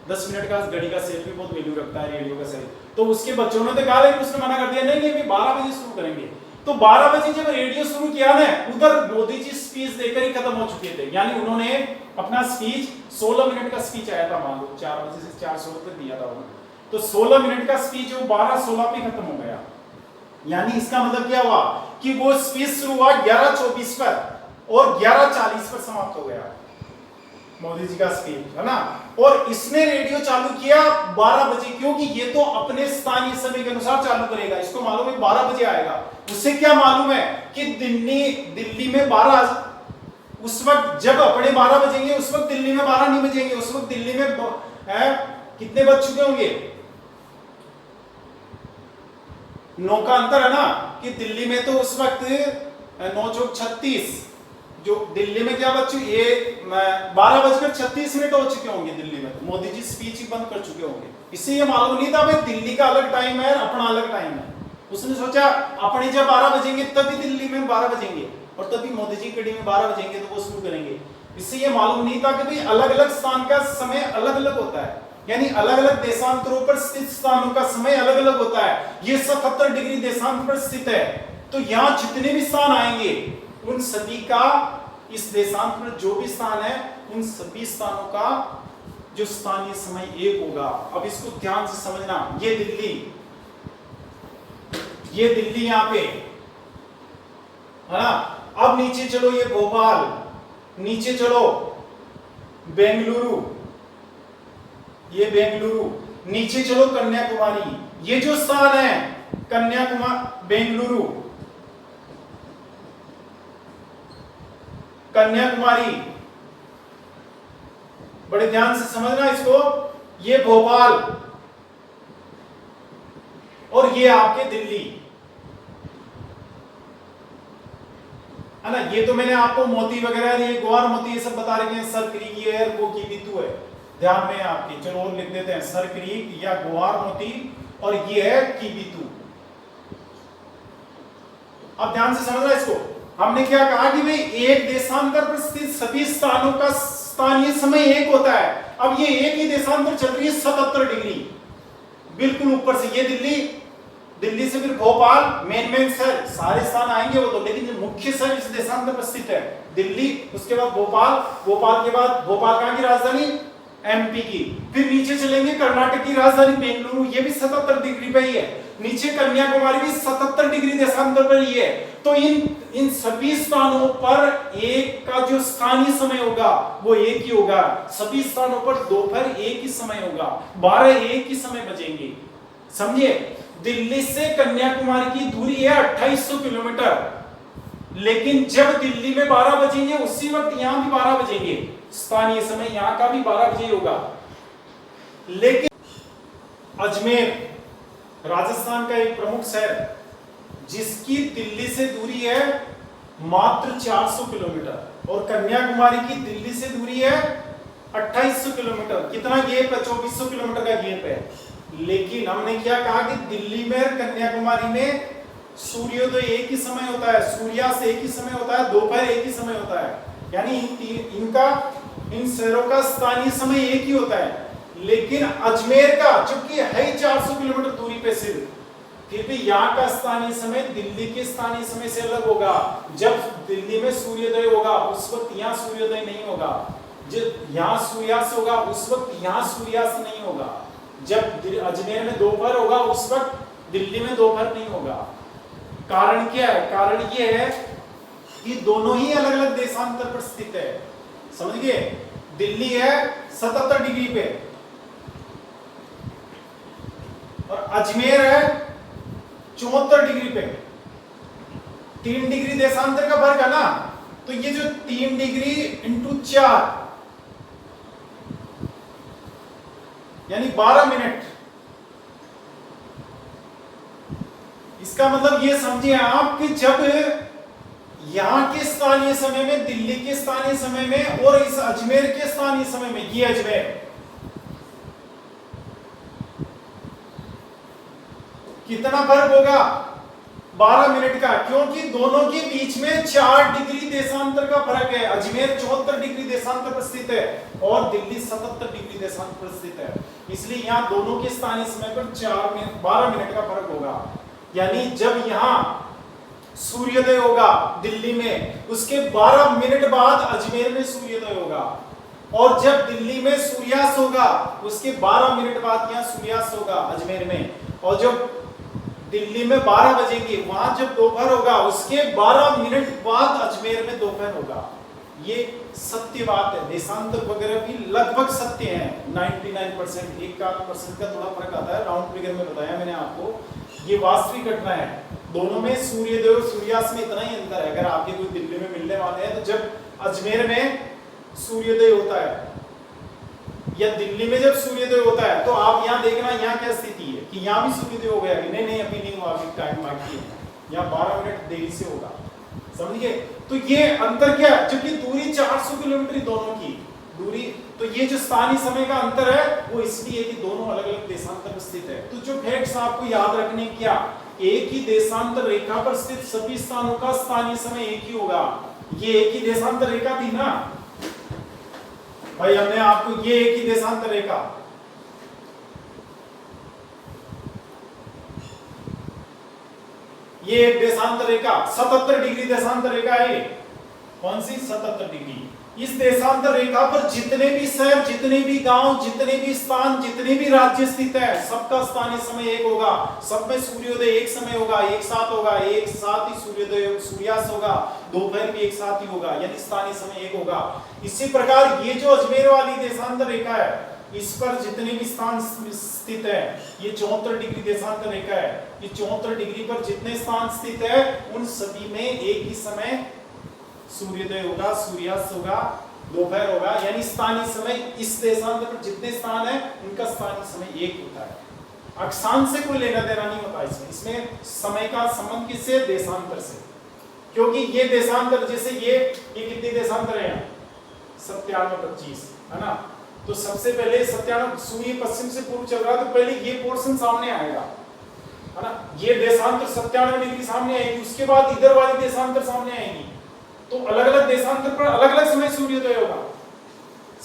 10 मिनट का घड़ी का सेल भी बहुत वैल्यू रखता है, रेडियो का सेल। तो उसके बच्चों ने तो कहा, लेकिन उसने मना कर दिया, नहीं नहीं 12 बजे शुरू करेंगे। तो 12 बजे जब रेडियो शुरू किया ना, उधर मोदी जी स्पीच देकर ही खत्म हो चुके थे। यानी उन्होंने अपना स्पीच 16 मिनट का स्पीच आया था, मान लो 4 बजे से 4:16 तक दिया था उन्होंने, तो 16 मिनट का स्पीच वो 12:16 पे खत्म हो गया। यानी इसका मतलब क्या हुआ कि वो स्पीच शुरू हुआ 11:24 पर और 11:40 पर समाप्त हो गया मोदी जी का स्पीच, है ना। और इसने रेडियो चालू किया 12 बजे, क्योंकि ये तो अपने स्थानीय समय के अनुसार चालू करेगा, इसको मालूम है 12 बजे आएगा। उसे क्या मालूम है कि दिल्ली में 12, उस वक्त जब अपने 12 बजेंगे उस वक्त दिल्ली में 12 नहीं बजेंगे, उस वक्त दिल्ली में कितने बज चुके होंगे? 9 का अंतर है ना, कि दिल्ली में तो उस वक्त 9:36, जो दिल्ली में क्या बज चुके, ये 12:36 हो चुके होंगे दिल्ली में, तो मोदी जी स्पीच ही बंद कर चुके होंगे। इससे ये मालूम नहीं था भाई दिल्ली का अलग टाइम है, अपना अलग टाइम है। उसने सोचा अपने जब 12 बजेंगे तभी दिल्ली में 12 बजेंगे और तभी मोदी जी की घड़ी में 12 बजेंगे तो वो शुरू करेंगे। इससे ये मालूम नहीं था कि भाई अलग अलग स्थान का समय अलग अलग होता है, यानी अलग अलग देशांतरों पर स्थित स्थानों का समय अलग अलग होता है। ये 77 डिग्री देशांत पर स्थित है, तो यहाँ जितने भी स्थान आएंगे उन सभी का, इस देशांत पर जो भी स्थान है उन सभी स्थानों का जो स्थानीय समय एक होगा। अब इसको ध्यान से समझना, ये दिल्ली यहाँ पे है ना। अब नीचे चलो, ये भोपाल, नीचे चलो बेंगलुरु, ये बेंगलुरु, नीचे चलो कन्याकुमारी, ये जो स्थान है कन्याकुमारी, बेंगलुरु, कन्याकुमारी, बड़े ध्यान से समझना इसको, ये भोपाल और ये आपके दिल्ली, है ना। ये तो मैंने आपको मोती वगैरह, ये ग्वार मोती ये सब बता रखे हैं, सर क्रीक ये है, वो की बितु है, ध्यान में आपके। चलो और लिख देते हैं, सर क्रीक या ग्वार मोती और ये है की बितु। अब ध्यान से समझना इसको। हमने क्या कहा कि भाई एक देशांतर पर स्थित सभी स्थानों का स्थानीय समय एक होता है। अब ये एक ही देशांतर चल रही है 77 डिग्री बिल्कुल ऊपर से, ये दिल्ली से फिर भोपाल, मेन शहर सारे स्थान आएंगे वो तो, लेकिन जो मुख्य शहर इस देशांतर पर स्थित है दिल्ली, उसके बाद भोपाल के बाद भोपाल कहाँ की राजधानी? एमपी की। फिर नीचे चलेंगे कर्नाटक की राजधानी बेंगलुरु, ये भी 77 डिग्री पे ही है। नीचे कन्याकुमारी भी 77 डिग्री देशांतर पर ही है। तो इन सभी स्थानों पर एक का जो स्थानीय समय होगा वो एक ही होगा। सभी स्थानों पर दोपहर एक ही समय होगा, 12 एक ही समय बजेंगे, समझिए। दिल्ली से कन्याकुमारी की दूरी है 2800 किलोमीटर, लेकिन जब दिल्ली में 12 बजेंगे उसी वक्त यहां भी 12 बजेंगे, स्थानीय समय यहां का भी 12 बजे होगा। लेकिन अजमेर राजस्थान का एक प्रमुख शहर जिसकी दिल्ली से दूरी है मात्र 400 किलोमीटर और कन्याकुमारी की दिल्ली से दूरी है 2800 किलोमीटर, कितना गैप है? 2400 किलोमीटर का गैप है। लेकिन हमने क्या कहा कि दिल्ली में कन्याकुमारी में सूर्योदय एक ही समय होता है, सूर्यास्त एक ही समय होता है, दोपहर एक ही समय होता है, यानी इन शहरों का स्थानीय समय एक ही होता है। लेकिन अजमेर का चूंकि है 400 किलोमीटर दूरी पे सिर्फ, फिर भी यहाँ का स्थानीय समय दिल्ली के स्थानीय समय से अलग होगा। जब दिल्ली में सूर्योदय होगा उस वक्त यहाँ सूर्योदय नहीं होगा, जब यहाँ सूर्यास्त होगा उस वक्त यहाँ सूर्यास्त नहीं होगा, जब अजमेर में दोपहर होगा उस वक्त दिल्ली में दोपहर नहीं होगा। कारण क्या है? कारण ये है कि दोनों ही अलग अलग देशांतर पर स्थित है, समझ गए। दिल्ली है 77 डिग्री पे और अजमेर है 74 डिग्री पे, 3 डिग्री देशांतर का फर्क है ना, तो ये जो 3 डिग्री इंटू 4 यानी 12 मिनट। इसका मतलब ये समझिए आप कि जब यहां के स्थानीय समय में, दिल्ली के स्थानीय समय में और इस अजमेर के स्थानीय समय में, ये अजमेर कितना फर्क होगा? 12 मिनट का, क्योंकि दोनों के बीच में 4 डिग्री देशांतर का फर्क है। अजमेर 74 डिग्री देशांतर पर स्थित है और दिल्ली 77 डिग्री देशांतर पर स्थित है, इसलिए यहां दोनों के स्थानीय समय पर 12 मिनट का फर्क होगा। यानी जब यहां सूर्योदय होगा दिल्ली में, उसके 12 मिनट बाद अजमेर में सूर्योदय होगा, और जब दिल्ली में सूर्यास्त होगा उसके 12 मिनट बाद यहां सूर्यास्त होगा अजमेर में, और जब दिल्ली में 12 बजेगी, वहां जब दोपहर होगा उसके 12 मिनट बाद अजमेर में दोपहर होगा। ये सत्य बात है, देशांतर वगैरह भी लगभग सत्य है 99%, 1% का थोड़ा फर्क आता है, राउंड फिगर में बताया मैंने आपको, ये वास्तविक घटना है। दोनों में सूर्योदय और सूर्यास्त में इतना ही अंतर है। अगर आपके कोई दिल्ली में मिलने वाले हैं तो जब अजमेर में सूर्योदय होता है या दिल्ली में जब सूर्योदय होता है तो आप यहाँ देखना यहाँ क्या स्थिति है कि यहाँ भी सूर्योदय हो गया कि नहीं, अभी नहीं हुआ, अभी टाइम बाकी है, यहाँ 12 मिनट देरी से होगा, समझिए। तो ये अंतर क्या है? जबकि दूरी 400 किलोमीटर दोनों की दूरी, तो ये जो स्थानीय समय का अंतर है वो इसलिए कि दोनों अलग अलग देशांतर पर स्थित है। तो जो फैक्ट्स आपको याद रखने क्या, एक ही देशांतर रेखा पर स्थित सभी स्थानों का स्थानीय समय एक ही होगा। ये एक ही देशांतर रेखा थी ना भाई, हमने आपको ये एक ही देशांतर रेखा, ये एक देशांतर रेखा 77 डिग्री देशांतर रेखा है। कौन सी? 77 डिग्री। इस देशांतर रेखा पर जितने भी शहर, जितने भी गांव, जितने भी स्थान, जितने भी राज्य स्थित है, सबका स्थानीय समय एक होगा। सब में सूर्योदय एक समय होगा, एक साथ होगा, एक साथ ही सूर्योदय सूर्यास्त होगा, दोपहर भी एक साथ ही होगा, यानी स्थानीय समय एक होगा। इसी प्रकार ये जो अजमेर वाली देशांतर रेखा है, इस पर जितने भी स्थान स्थित है, ये 74 डिग्री देशांतर रेखा है, ये 74 डिग्री पर जितने स्थान स्थित है उन सभी में एक ही समय सूर्योदय होगा, सूर्यास्त होगा, दोपहर होगा, यानी स्थानीय समय इस देशांतर पर जितने स्थान है उनका स्थानीय समय एक होता है। अक्षांश से कोई लेना देना नहीं होता इसमें समय का संबंध किससे? देशांतर से। क्योंकि ये देशांतर, जैसे ये कितने देशांतर है? 97-25 है ना। तो सबसे पहले 97, सूर्य पश्चिम से पूर्व चल रहा है तो पहले ये पोर्शन सामने आएगा, है ना। ये देशांतर 97 डिग्री सामने आएगी, उसके बाद इधर वाली देशांतर सामने आएगी, तो अलग अलग देशांतर पर अलग अलग समय सूर्योदय होगा,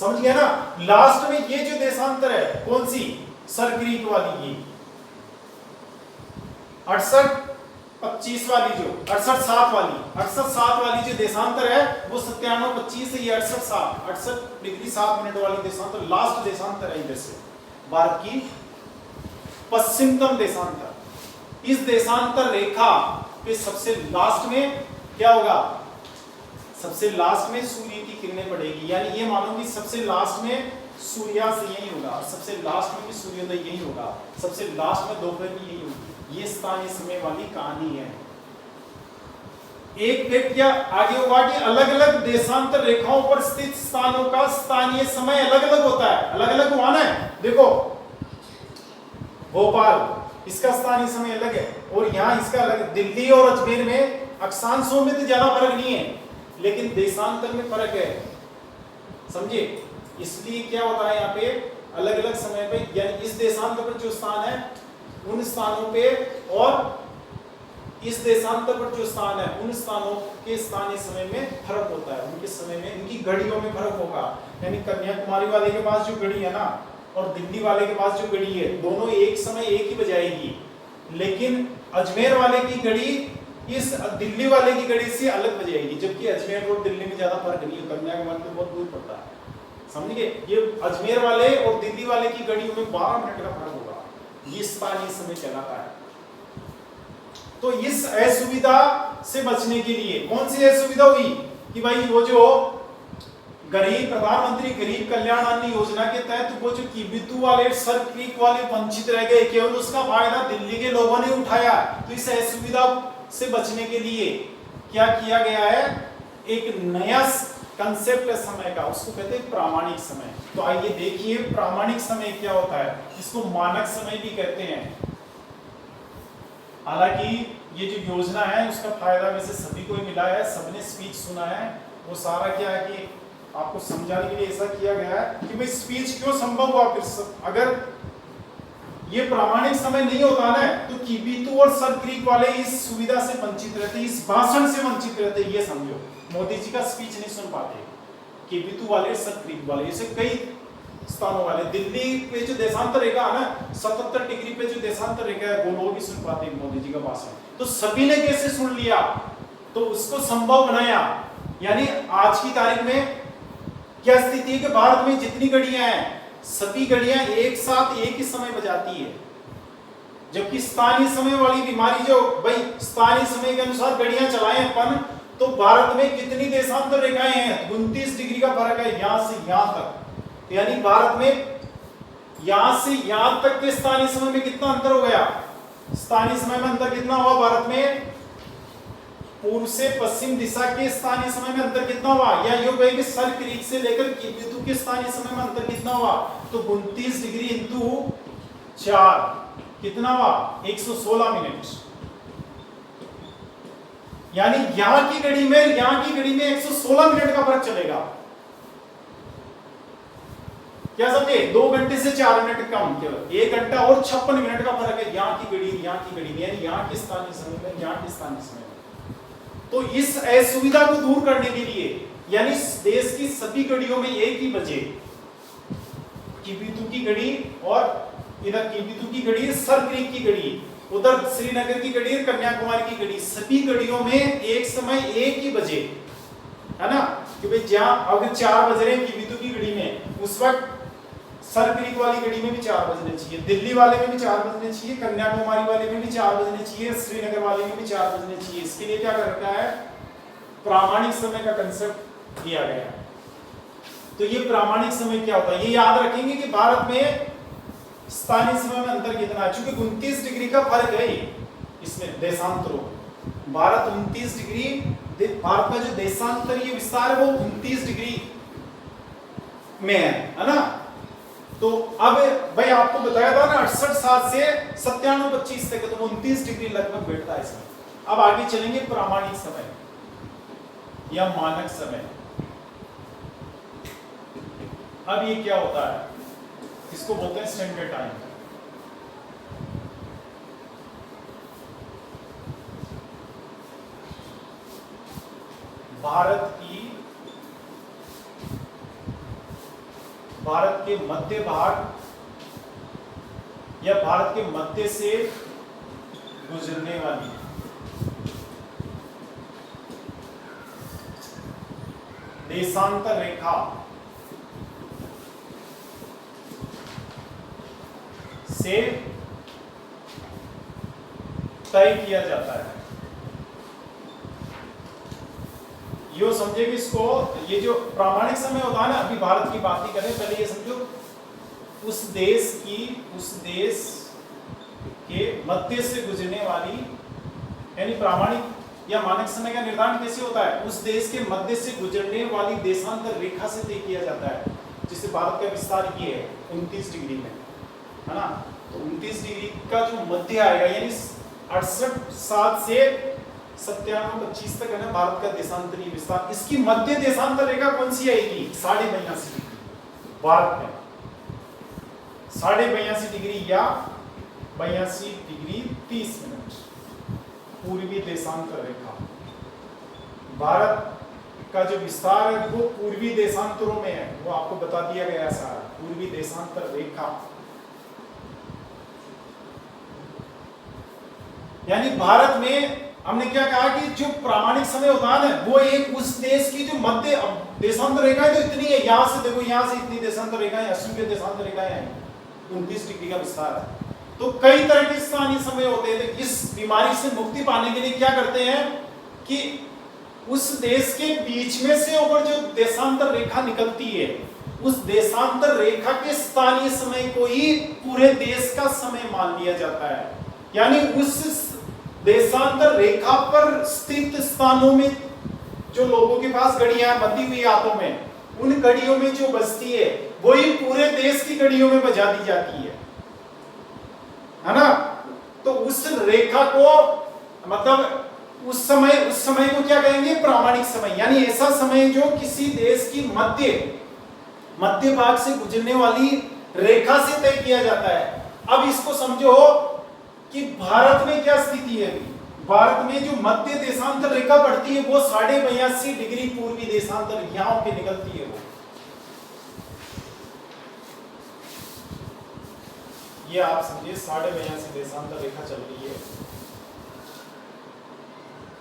समझ गया ना। लास्ट में ये जो देशांतर है, कौन सी? सर ग्रीक वाली, ये 68-25 वाली, जो 68-7 वाली, 68-7 वाली जो देशांतर है वो 97-25 है, ये 68-7, 68 डिग्री 7 मिनट वाली देशांतर लास्ट देशांतर है इधर से, भारत की पश्चिमतम देशांतर। इस देशांतर रेखा पे सबसे लास्ट में क्या होगा? सबसे लास्ट में सूर्य की किरणें पड़ेगी, यानी ये मानो कि सबसे लास्ट में सूर्यास्त यही होगा, सबसे लास्ट में भी सूर्योदय यही होगा, सबसे लास्ट में दोपहर भी यही होगी। ये स्थानीय समय वाली कहानी है। एक फैक्ट क्या आगे होगा कि अलग अलग देशांतर रेखाओं पर स्थित स्थानों का स्थानीय समय अलग अलग होता है। अलग अलग हुआ ना, देखो भोपाल, इसका स्थानीय समय अलग है और यहाँ इसका अलग। दिल्ली और अजमेर में अक्षांशों में तो ज्यादा फर्क नहीं है, लेकिन देशांतर में फर्क है, समझे। इसलिए क्या होता है यहाँ पे अलग अलग समय पे, यानी इस देशांतर पर जो स्थान है उन स्थानों पे और इस देशांतर पर जो स्थान है उन स्थानों के स्थानीय समय में फर्क होता है, उनके समय में, इनकी घड़ियों में फर्क होगा। यानी कन्याकुमारी वाले के पास जो घड़ी है ना और दिल्ली वाले के पास जो घड़ी है, दोनों एक समय एक ही बजाएगी, लेकिन अजमेर वाले की घड़ी इस दिल्ली वाले की घड़ी से अलग बजाएगी, जबकि अजमेर और दिल्ली में ज्यादा फर्क नहीं है, कन्याकुमारी तो बहुत दूर पड़ता है, समझ गए। ये अजमेर वाले और दिल्ली वाले की घड़ियों में 12 मिनट का फर्क होगा, ये स्थानीय समय कहलाता है। तो इस असुविधा से बचने के लिए कौन सी असुविधा हुई कि भाई वो जो गरीब प्रधानमंत्री गरीब कल्याण अन्न योजना के तहत वो जो किबितू वाले सर क्रीक वाले वंचित रह गए, केवल उसका फायदा दिल्ली के लोगों ने उठाया। तो इस असुविधा से बचने के लिए क्या किया गया है, एक नया कंसेप्ट है समय का, उसको कहते हैं प्रामाणिक समय। तो आइए देखिए प्रामाणिक समय क्या होता है, इसको मानक समय भी कहते हैं। हालांकि ये जो योजना है उसका फायदा वैसे सभी को ही मिला है, सबने स्पीच सुना है, वो सारा क्या है कि आपको समझाने के लिए ऐसा किया गया है कि भाई स्पीच क्यों संभव हुआ। फिर अगर ये प्रामाणिक समय नहीं होता ना तो किबिथु और सर क्रीक वाले इस सुविधा से वंचित रहते, इस भाषण से वंचित रहते। ये समझो, मोदी जी का स्पीच नहीं सुन पाते किबिथु वाले, सर क्रीक वाले, ऐसे कई स्थानों वाले। दिल्ली पे जो देशांतर रेखा है ना, 77 डिग्री पे जो देशांतर रेखा है, वो लोग भी सुन पाते हैं मोदी जी का भाषण। तो सभी ने कैसे सुन लिया, तो उसको संभव बनाया। यानी आज की तारीख में क्या स्थिति है कि भारत में जितनी घड़ियां हैं सभी घड़ियां एक साथ एक ही समय बजाती है, जबकि स्थानीय समय वाली बीमारी जो भाई स्थानीय समय के अनुसार घड़ियां चलाएं अपन, तो भारत में कितनी देशांतर रेखाएं हैं, 29 डिग्री का फर्क है यहां से यहां तक। यानी भारत में यहां से यहां तक के स्थानीय समय में कितना अंतर हो गया, स्थानीय समय में अंतर कितना हुआ भारत में, पूर्व से पश्चिम दिशा के स्थानीय समय में अंतर कितना हुआ, या यूं कहें कि सर क्रीक से लेकर किबिथु के स्थानीय समय में अंतर कितना हुआ, तो 29 डिग्री इंटू 4 कितना हुआ, 116 मिनट। यानी यहां की घड़ी में 116 मिनट का फर्क चलेगा। क्या समझे, 2 घंटे से 4 मिनट कम, केवल 1 घंटा और 56 मिनट का फर्क है यहाँ की घड़ी में, यानी यहाँ के स्थानीय समय में, यहाँ के स्थानीय समय में। तो इस असुविधा को दूर करने के लिए, यानी देश की सभी घड़ियों में एक ही बजे, किबिथु की घड़ी और इधर किबिथु की घड़ी, सर क्रीक की घड़ी, उधर श्रीनगर की घड़ी, कन्याकुमारी की घड़ी, सभी घड़ियों में एक समय एक ही बजे, है ना। कि भाई जहां अगर 4 बज रहे हैं किबिथु की घड़ी में, उस वक्त सर क्रीक वाली घड़ी में भी 4 बजने चाहिए, दिल्ली वाले में भी 4 बजने चाहिए, कन्याकुमारी वाले में भी 4 बजने चाहिए, श्रीनगर वाले में भी 4 बजने चाहिए। इसके लिए क्या कर रखा है, प्रामाणिक समय का कंसेप्ट दिया गया है। तो ये प्रामाणिक समय क्या होता है, ये याद रखेंगे कि भारत में स्थानीय समय में अंतर कितना है, चूंकि 29 डिग्री का फर्क है इसमें देशांतरों, भारत 29 डिग्री, भारत का जो देशांतरीय विस्तार है वो 29 डिग्री में है ना। तो अब भाई आपको बताया था ना 68.7 से 97.25 तक, तो 29 डिग्री लगभग बैठता है इसमें। अब आगे चलेंगे प्रामाणिक समय या मानक समय। अब ये क्या होता है, इसको बोलते हैं स्टैंडर्ड टाइम। भारत के मध्य भाग या भारत के मध्य से गुजरने वाली देशांतर रेखा से तय किया जाता है। यो समझे कि इसको, ये जो प्रामाणिक समय होता है ना, अभी भारत की बात नहीं करें, पहले ये समझो उस देश के मध्य से गुजरने वाली, यानी प्रामाणिक या मानक समय का निर्धारण कैसे होता है, उस देश के मध्य से गुजरने वाली देशांतर रेखा से तय किया जाता है। जिससे भारत का विस्तार ये है 29 डिग्री में, है ना। तो 29 डिग्री का जो मध्य आएगा, यानी 68.7 से 97.25 तक है ना भारत का देशांतरीय विस्तार। इसकी मध्य देशांतर रेखा कौन सी आएगी, 82.5 डिग्री। भारत में 82.5 डिग्री या 82 डिग्री 30 मिनट पूर्वी देशांतर रेखा। भारत का जो विस्तार है वो पूर्वी देशांतरों में है, वो आपको बता दिया गया सारा, पूर्वी देशांतर रेखा। यानी भारत में हमने क्या कहा कि जो प्रामाणिक समय होता है ना, वो एक उस देश की जो मध्य देशांतर रेखा है, तो इतनी है, यहां से देखो, यहां से इतनी देशांतर रेखाएं, अश्विन देशांतर रेखाएं हैं, 29 डिग्री का विस्तार है। तो कई तरह के स्थानीय समय होते हैं। तो इस बीमारी से मुक्ति पाने के लिए क्या करते हैं कि उस देश के बीच में से ऊपर जो देशांतर रेखा निकलती है, उस देशांतर रेखा के स्थानीय समय को ही पूरे देश का समय मान लिया जाता है। यानी उस देशांतर रेखा पर स्थित स्थानों में जो लोगों के पास घड़ियां बंधी हुई हाथों में, उन घड़ियों में जो बजती है वही पूरे देश की घड़ियों में बजा दी जाती है ना। तो उस रेखा को मतलब उस समय को क्या कहेंगे, प्रामाणिक समय, यानी ऐसा समय जो किसी देश की मध्य भाग से गुजरने वाली रेखा से तय किया जाता है। अब इसको समझो कि भारत में क्या स्थिति है। भारत में जो मध्य देशांतर रेखा बढ़ती है वो 82.5 डिग्री पूर्वी देशांतर यहां पे निकलती है। वो ये आप समझिए 82.5 देशांतर रेखा चल रही है,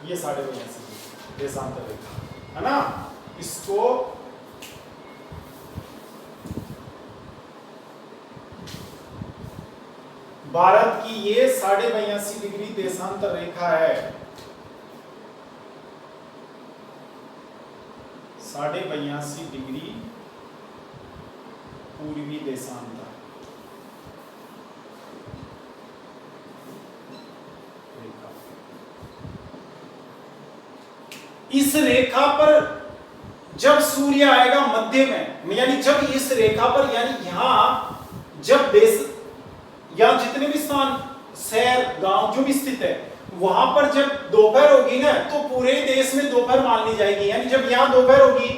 ये 82.5 देशांतर रेखा है ना। इसको भारत की ये 82.5 डिग्री देशांतर रेखा है, 82.5 डिग्री पूर्वी देशांतर रेखा। इस रेखा पर जब सूर्य आएगा मध्य में, यानी जब इस रेखा पर, यानी यहां जब देश या जितने भी स्थान, शहर, गांव जो भी स्थित है, वहां पर जब दोपहर होगी ना तो पूरे देश में दोपहर मान ली जाएगी। यानी जब यहां दोपहर होगी,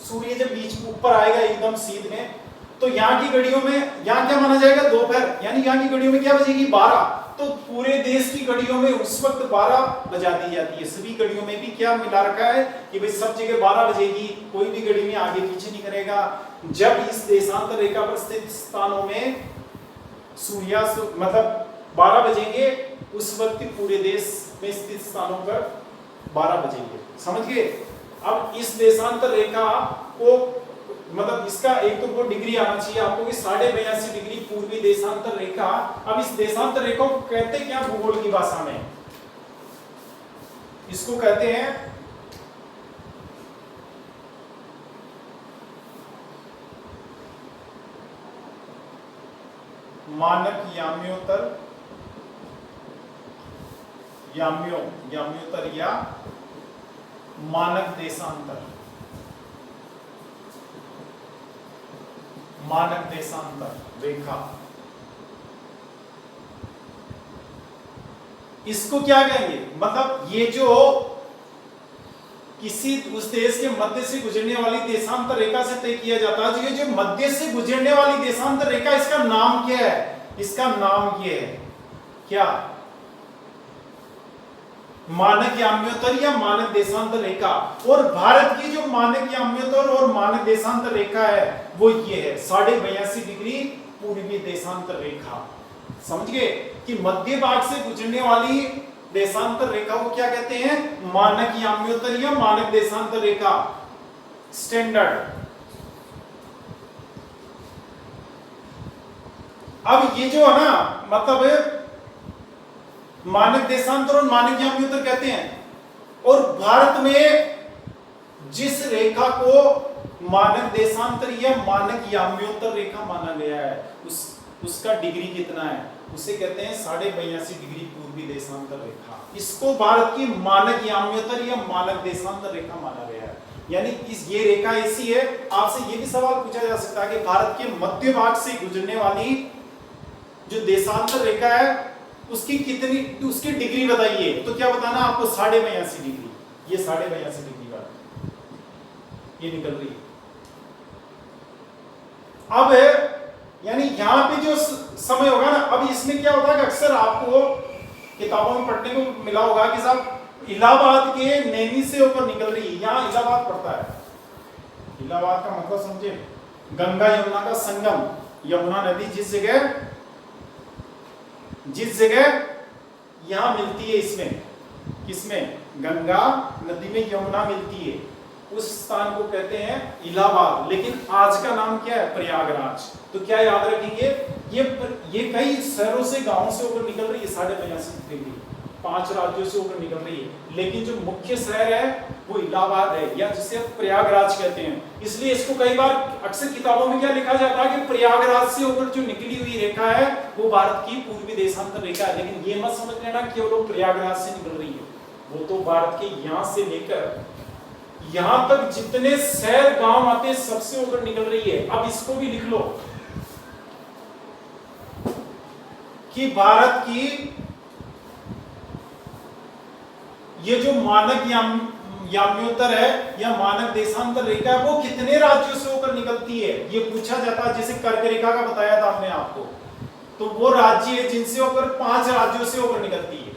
सूर्य जब बीच ऊपर आएगा एकदम सीध में, तो यहाँ की घड़ियों में यहाँ क्या माना जाएगा, दोपहर। यानी यहाँ की घड़ियों में क्या बजेगी, 12। तो पूरे देश की घड़ियों में उस वक्त 12 बजा दी जाती है। सभी घड़ियों में भी क्या मिला रखा है कि भाई सब जगह 12 बजेगी, कोई भी घड़ी में आगे पीछे नहीं करेगा। जब इस देशांतर रेखा पर स्थित स्थानों में सूर्यास्त मतलब 12 बजेंगे, उस वक्त पूरे देश में स्थित स्थानों पर 12 बजेंगे। समझ गए। अब इस देशांतर रेखा को मतलब इसका एक तो वो डिग्री आना चाहिए आपको कि 82.5 डिग्री पूर्वी देशांतर रेखा। अब इस देशांतर रेखा को कहते क्या भूगोल की भाषा में, इसको कहते हैं मानक याम्योत्तर, याम्योत्तर या मानक देशांतर, मानक देशांतर रेखा। इसको क्या कहेंगे, मतलब ये जो किसी उस देश के मध्य से गुजरने वाली देशांतर रेखा से तय किया जाता है। ये जो मध्य से गुजरने वाली देशांतर रेखा, इसका नाम क्या है, इसका नाम ये है क्या, मानक याम्योत्तर या मानक देशांतर रेखा। और भारत की जो मानक याम्योत्तर और मानक देशांतर रेखा है वो ये है 82.5 डिग्री पूर्वी देशांतर रेखा। समझ गए कि मध्य भाग से गुजरने वाली देशांतर रेखा को क्या कहते हैं, मानक याम्योत्तर या मानक देशांतर रेखा, स्टैंडर्ड। अब ये जो है ना, मतलब मानक देशांतर और मानक याम्योत्तर कहते हैं। और भारत में जिस रेखा को मानक देशांतर या मानक याम्योत्तर रेखा माना गया है, उसका डिग्री कितना है, उसे कहते हैं 82.5 डिग्री पूर्वी देशांतर रेखा। इसको भारत की मानक याम्योत्तर या मानक देशांतर रेखा माना गया है। यानी ये रेखा ऐसी है। आपसे ये भी सवाल पूछा जा सकता है कि भारत के मध्य भाग से गुजरने वाली जो देशांतर रेखा है उसकी उसकी डिग्री बताइए। तो क्या बताना आपको, 82.5 डिग्री। ये 82.5 डिग्री का ये निकल रही है। अब यानी यहां पे जो समय होगा ना, अब इसमें क्या होता है कि अक्सर आपको किताबों में पढ़ने को मिला होगा कि साहब इलाहाबाद के नैनी से ऊपर निकल रही है। यहां इलाहाबाद पड़ता है। इलाहाबाद का मतलब समझे, गंगा यमुना का संगम। यमुना नदी जिस जगह यहां मिलती है, इसमें किसमें, गंगा नदी में यमुना मिलती है, उस स्थान को कहते हैं इलाहाबाद। लेकिन आज का नाम क्या है, प्रयागराज। तो क्या याद रखेंगे, ये कई शहरों से, गांवों से ऊपर निकल रही है 82.5 डिग्री। 5 राज्यों से होकर निकल रही है, लेकिन जो मुख्य शहर है वो इलाहाबाद है, या जिसे प्रयागराज कहते हैं। इसलिए इसको कई बार अक्सर किताबों में क्या लिखा जाता है कि प्रयागराज से होकर जो निकली हुई रेखा है वो भारत की पूर्वी देशांतर रेखा है। लेकिन ये मत समझ लेना कि वो प्रयागराज से निकल रही है, वो तो भारत के यहाँ से लेकर यहाँ तक जितने शहर गांव आते हैं सबसे होकर निकल रही है। अब इसको भी लिख लो कि भारत की ये जो मानक याम्योत्तर है या मानक देशांतर रेखा है वो कितने राज्यों से होकर निकलती है, ये पूछा जाता है। जैसे कर्क रेखा का बताया था हमने आपको, तो वो राज्य है जिनसे होकर 5 राज्यों से होकर निकलती है,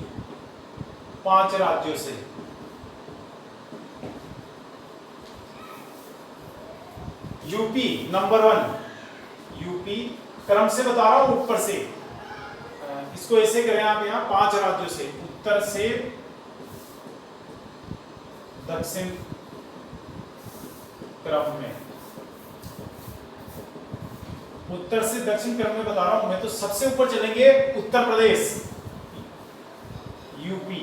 5 राज्यों से। यूपी नंबर 1, यूपी क्रम से बता रहा हूं ऊपर से, इसको ऐसे करें आप यहाँ 5 राज्यों से, उत्तर से दक्षिण क्रम में, उत्तर से दक्षिण क्रम में बता रहा हूं मैं। तो सबसे ऊपर चलेंगे उत्तर प्रदेश, यूपी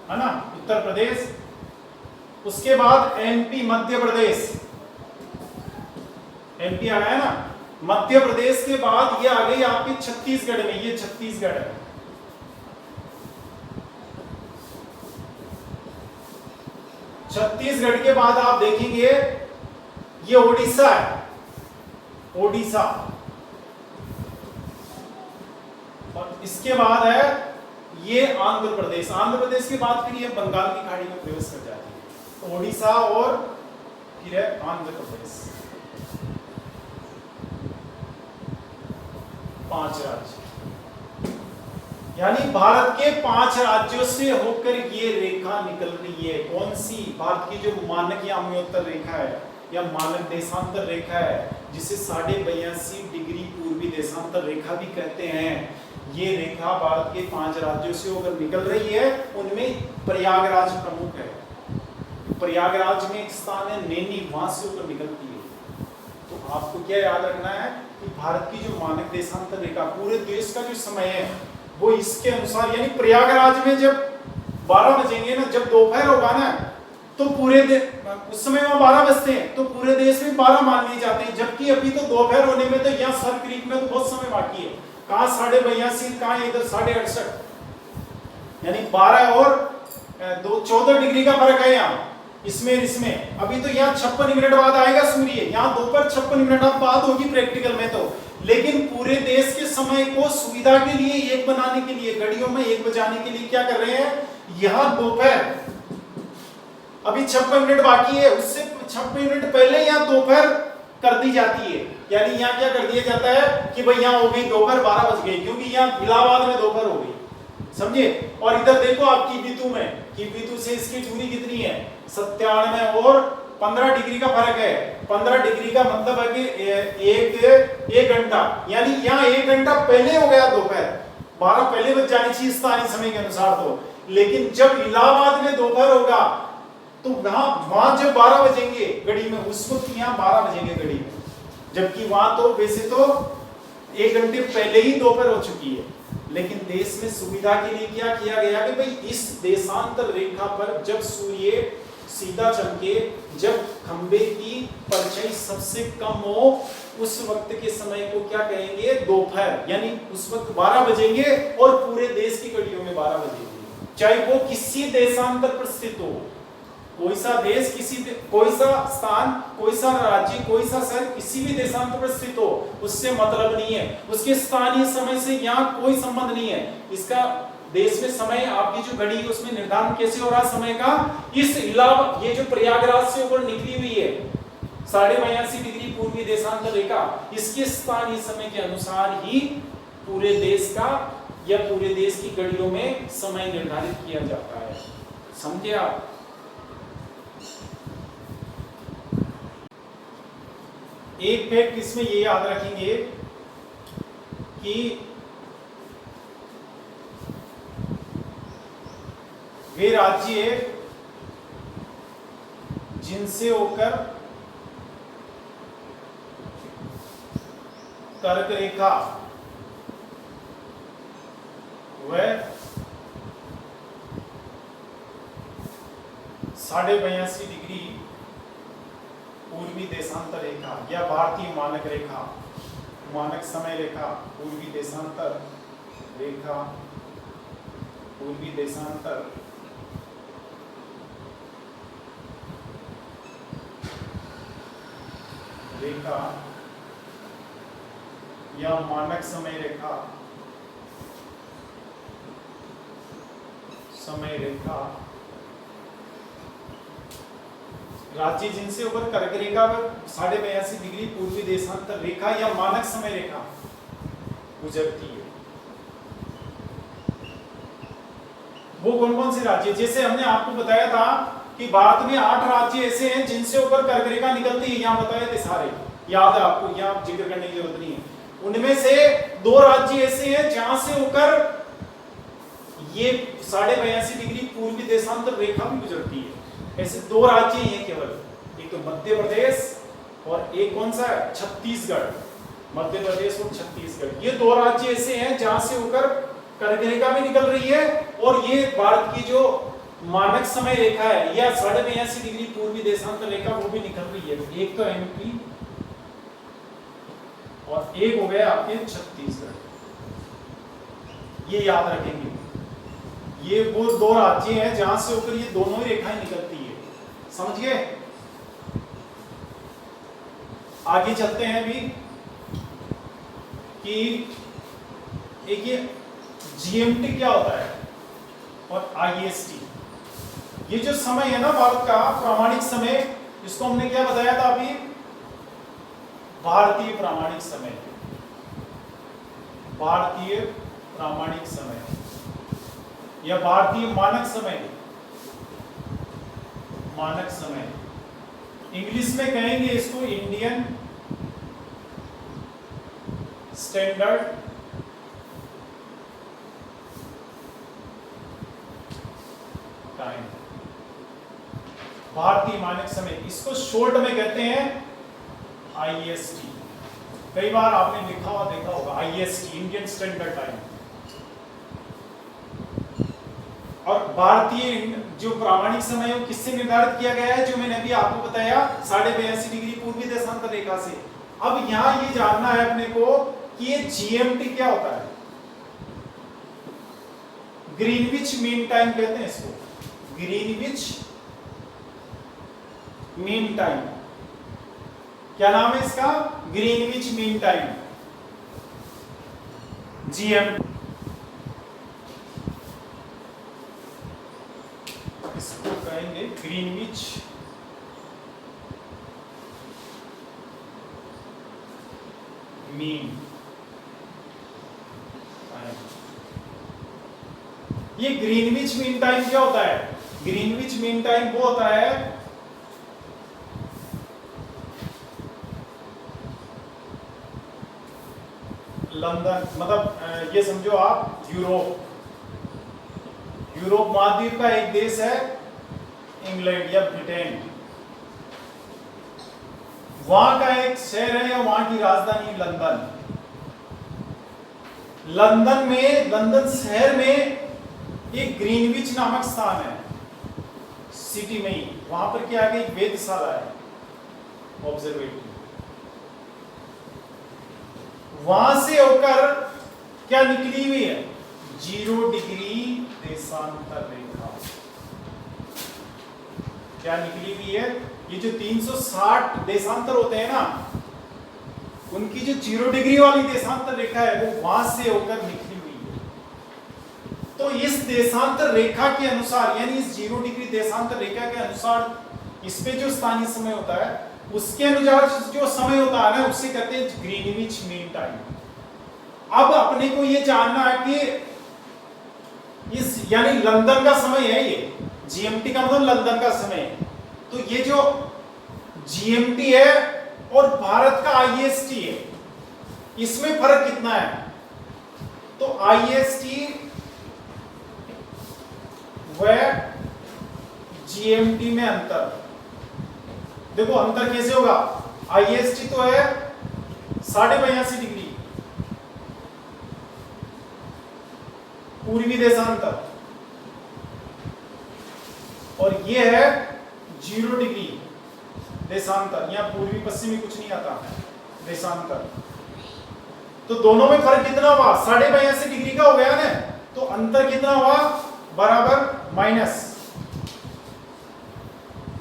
है ना, उत्तर प्रदेश। उसके बाद एमपी, मध्य प्रदेश, एमपी आ गया ना। मध्य प्रदेश के बाद ये आ गई आपकी छत्तीसगढ़ में, ये छत्तीसगढ़ है। छत्तीसगढ़ के बाद आप देखेंगे ये ओडिशा है, ओडिशा। और इसके बाद है ये आंध्र प्रदेश। आंध्र प्रदेश के बाद फिर ये बंगाल की खाड़ी में प्रवेश कर जाती है। तो ओडिशा और फिर है आंध्र प्रदेश, 5 राज्य। यानी भारत के 5 राज्यों से होकर ये रेखा निकल रही है। कौन सी? भारत की जो मानक याम्योत्तर रेखा है या मानक देशांतर रेखा है, जिसे 82.5 डिग्री पूर्वी देशांतर रेखा भी कहते हैं। ये रेखा भारत के 5 राज्यों से होकर निकल रही है। उनमें प्रयागराज प्रमुख है। प्रयागराज में एक स्थान है नैनी, वहां से होकर निकलती है। तो आपको क्या याद रखना है कि भारत की जो मानक देशांतर रेखा, पूरे देश का जो समय है वो इसके अनुसार, यानी प्रयागराज में जब 12 बजेंगे ना, जब दोपहर होगा ना, तो पूरे उस समय वहां 12 बजते हैं, तो पूरे देश में 12 मान लिए जाते हैं। जबकि अभी तो दोपहर होने में तो यहाँ सर क्रीक में तो बहुत समय बाकी है। कहाँ 82.5, कहाँ इधर 68, यानी 12 और 14 डिग्री का फर्क है यहाँ इसमें। अभी तो यहाँ 56 मिनट बाद आएगा सूर्य, यहाँ दोपहर 56 मिनट बाद होगी प्रैक्टिकल में तो। लेकिन पूरे देश के समय को सुविधा के लिए, एक बनाने के लिए, घड़ियों में एक बजाने के लिए क्या कर रहे हैं, यहाँ दोपहर अभी 56 मिनट बाकी है, उससे 56 मिनट पहले यहाँ दोपहर कर दी जाती है। यानी यहाँ क्या कर दिया जाता है कि भाई यहाँ हो गई दोपहर, 12 बज गई, क्योंकि यहाँ इलाहाबाद में दोपहर हो गई, समझे। और इधर देखो आप कीबितू में, कीबितू से इसकी दूरी कितनी है, 97 और 15 डिग्री का फर्क है। 15 डिग्री का मतलब है कि एक घंटा, यानी यहाँ 1 घंटा पहले हो गया दोपहर, 12 पहले बज जानी चाहिए स्थानीय समय के अनुसार तो। लेकिन जब इलाहाबाद में दोपहर होगा तो वहां जब 12 बजेंगे घड़ी में, उस वक्त यहाँ 12 बजेंगे घड़ी में, जबकि वहां तो वैसे तो 1 घंटे पहले ही दोपहर हो चुकी है। लेकिन देश में सुविधा के लिए क्या किया गया कि भाई इस देशांतर रेखा पर जब सूर्य सीधा चमके, जब खंबे की परछाई सबसे कम हो, उस वक्त के समय को क्या कहेंगे, दोपहर। यानी उस वक्त 12 बजेंगे और पूरे देश की घड़ियों में 12 बजेंगे, चाहे वो किसी देशांतर पर स्थित हो। कोई सा देश, कोई सा स्थान, कोई सा राज्य, कोई सा शहर किसी भी देशांतर पर स्थित हो, उससे मतलब नहीं है, उसके स्थानीय समय से यहाँ कोई संबंध नहीं है। इसका देश में समय, आपकी जो घड़ी है उसमें निर्धारण कैसे हो रहा है समय का, इस इलावा ये जो प्रयागराज से ऊपर निकली हुई है 82.5 डिग्री पूर्वी देशांतर रेखा, इसके स्थानीय समय के अनुसार ही पूरे देश का या पूरे देश की घड़ियों में समय निर्धारित किया जाता है। समझे आप? एक फैक्ट इसमें ये याद रखेंगे कि वे राज्य जिनसे होकर कर्क रेखा व 82.5 डिग्री पूर्वी देशांतर रेखा या भारतीय मानक रेखा, मानक समय रेखा, पूर्वी देशांतर रेखा, पूर्वी देशांतर रेखा या मानक समय रेखा, समय रेखा राज्य जिनसे ऊपर कर्क रेखा पर 82.5 डिग्री पूर्वी देशांतर रेखा या मानक समय रेखा गुजरती है। वो कौन कौन से राज्य, जैसे हमने आपको बताया था कि भारत में 8 राज्य ऐसे हैं जिनसे ऊपर कर्क रेखा निकलती है, यहां बताए थे सारे, याद है आपको, यहां जिक्र करने की जरूरत नहीं है। उनमें से 2 राज्य ऐसे हैं जहां से होकर ये 82.5 डिग्री पूर्वी देशांतर रेखा भी गुजरती है। ऐसे 2 राज्य ही हैं केवल, एक तो मध्य प्रदेश और एक कौन सा है, छत्तीसगढ़। मध्य प्रदेश और छत्तीसगढ़, ये 2 राज्य ऐसे हैं जहां से होकर कर्क रेखा भी निकल रही है और ये भारत की जो मानक समय रेखा है या 82.5 डिग्री पूर्वी देशांतर रेखा वो भी निकल रही है। एक तो एमपी और एक हो गया आपके छत्तीसगढ़, ये याद रखेंगे। ये वो 2 राज्य हैं जहां से होकर ये दोनों ही रेखाएं निकलती है, समझ गए। आगे चलते हैं अभी कि एक ये जीएमटी क्या होता है और आईएसटी, ये जो समय है ना भारत का प्रामाणिक समय, इसको हमने क्या बताया था अभी, भारतीय प्रामाणिक समय, भारतीय प्रामाणिक समय या भारतीय मानक समय, मानक समय इंग्लिश में कहेंगे इसको इंडियन स्टैंडर्ड टाइम, भारतीय मानक समय, इसको शॉर्ट में कहते हैं आईएसटी। कई बार आपने लिखा हुआ देखा होगा आईएसटी, इंडियन स्टैंडर्ड टाइम। और भारतीय जो प्रामाणिक समय है वो किससे निर्धारित किया गया है, जो मैंने अभी आपको बताया 82.5 डिग्री पूर्वी देशांतर रेखा से। अब यहां ये जानना है अपने को कि ये जीएमटी क्या होता है, ग्रीनविच मीन टाइम कहते हैं इसको, ग्रीनविच मीन टाइम, क्या नाम है इसका, ग्रीनविच मीन टाइम, जीएमटी। इसको कहेंगे ग्रीनविच मीन टाइम। ये ग्रीनविच मीन टाइम क्या होता है, ग्रीनविच मीन टाइम वो होता है लंदन, मतलब ये समझो आप यूरोप महाद्वीप का एक देश है इंग्लैंड या ब्रिटेन, वहां का एक शहर है या वहां की राजधानी लंदन। लंदन शहर में एक ग्रीनविच नामक स्थान है, सिटी में ही, वहां पर क्या है, एक वेधशाला है, ऑब्जर्वेटरी। वहां से होकर क्या निकली हुई है, 0 डिग्री देशांतर रेखा, क्या निकली हुई है, ये जो 360 देशांतर होते हैं ना, उनकी जो 0 डिग्री वाली देशांतर रेखा है वो वहां से होकर निकली हुई है। तो इस देशांतर रेखा के अनुसार, यानी इस 0 डिग्री देशांतर रेखा के अनुसार, इस पे जो स्थानीय समय होता है उसके अनुसार जो समय होता है ना, उससे कहते हैं ग्रीनविच मीन टाइम। अब अपने को ये जानना है कि इस यानी लंदन का समय है, ये जीएमटी का मतलब लंदन का समय है। तो ये जो जीएमटी है और भारत का आईएसटी है, इसमें फर्क कितना है, तो आईएसटी व जीएमटी में अंतर, देखो अंतर कैसे होगा, आईएसटी तो है 82.5 डिग्री पूर्वी देशांतर और ये है 0 डिग्री देशांतर, यहाँ पूर्वी पश्चिमी कुछ नहीं आता, देशांतर। तो दोनों में फर्क कितना हुआ, 82.5 डिग्री का हो गया ना, तो अंतर कितना हुआ, बराबर माइनस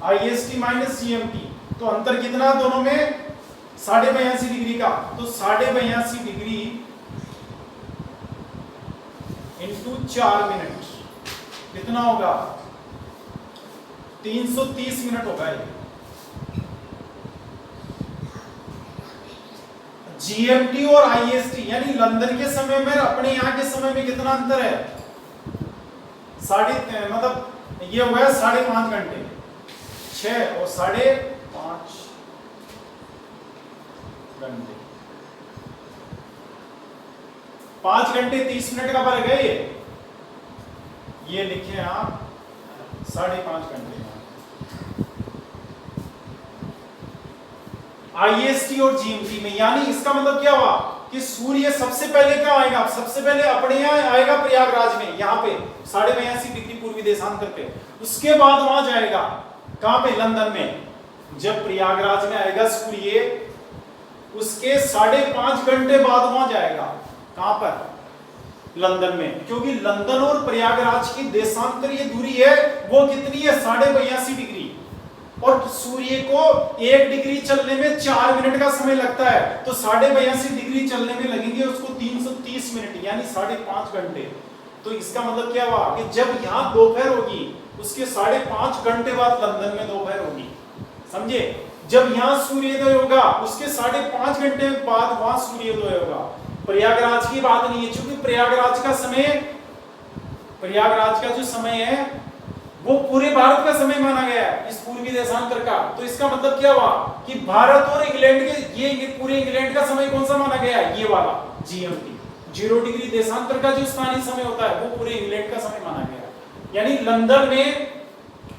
IST माइनस GMT, तो अंतर कितना दोनों में, 82.5 डिग्री का। तो 82.5 डिग्री इंटू 4 मिनट कितना होगा, 330 मिनट होगा ये। GMT और IST यानी लंदन के समय में अपने यहाँ के समय में कितना अंतर है, मतलब ये हो गया 5.5 घंटे, 6 और 5.5 घंटे, 5 घंटे 30 मिनट का फर्क है ये लिखे आप 5.5 घंटे। IST और GMT में, यानी इसका मतलब क्या हुआ कि सूर्य सबसे पहले क्या आएगा, सबसे पहले अपने यहाँ आएगा प्रयागराज में, यहाँ पे 82.5 डिग्री पूर्वी देशांतर पे, उसके बाद वहां जाएगा कहां पे, लंदन में। जब प्रयागराज में आएगा सूर्य, उसके 5.5 घंटे बाद वहां जाएगा, कहां पर, लंदन में। क्योंकि लंदन और प्रयागराज की देशांतर ये दूरी है वो कितनी है, 82.5 डिग्री, और सूर्य को 1 डिग्री चलने में 4 मिनट का समय लगता है, तो 82.5 डिग्री चलने में लगेंगे उसको 330 मिनट, यानी 5.5 घंटे। तो इसका मतलब क्या हुआ कि जब यहाँ दोपहर होगी, उसके 5.5 घंटे बाद लंदन में दोपहर होगी, समझे। जब यहाँ सूर्योदय होगा, उसके 5.5 घंटे बाद वहां सूर्योदय होगा। प्रयागराज की बात नहीं है, क्योंकि प्रयागराज का जो समय है वो पूरे भारत का समय माना गया है इस पूर्वी देशांतर का। तो इसका मतलब क्या हुआ कि भारत और इंग्लैंड के, ये पूरे इंग्लैंड का समय कौन सा माना गया है, ये वाला GMT, 0 डिग्री देशांतर का जो स्थानीय समय होता है वो पूरे इंग्लैंड का समय माना गया है। यानी लंदन में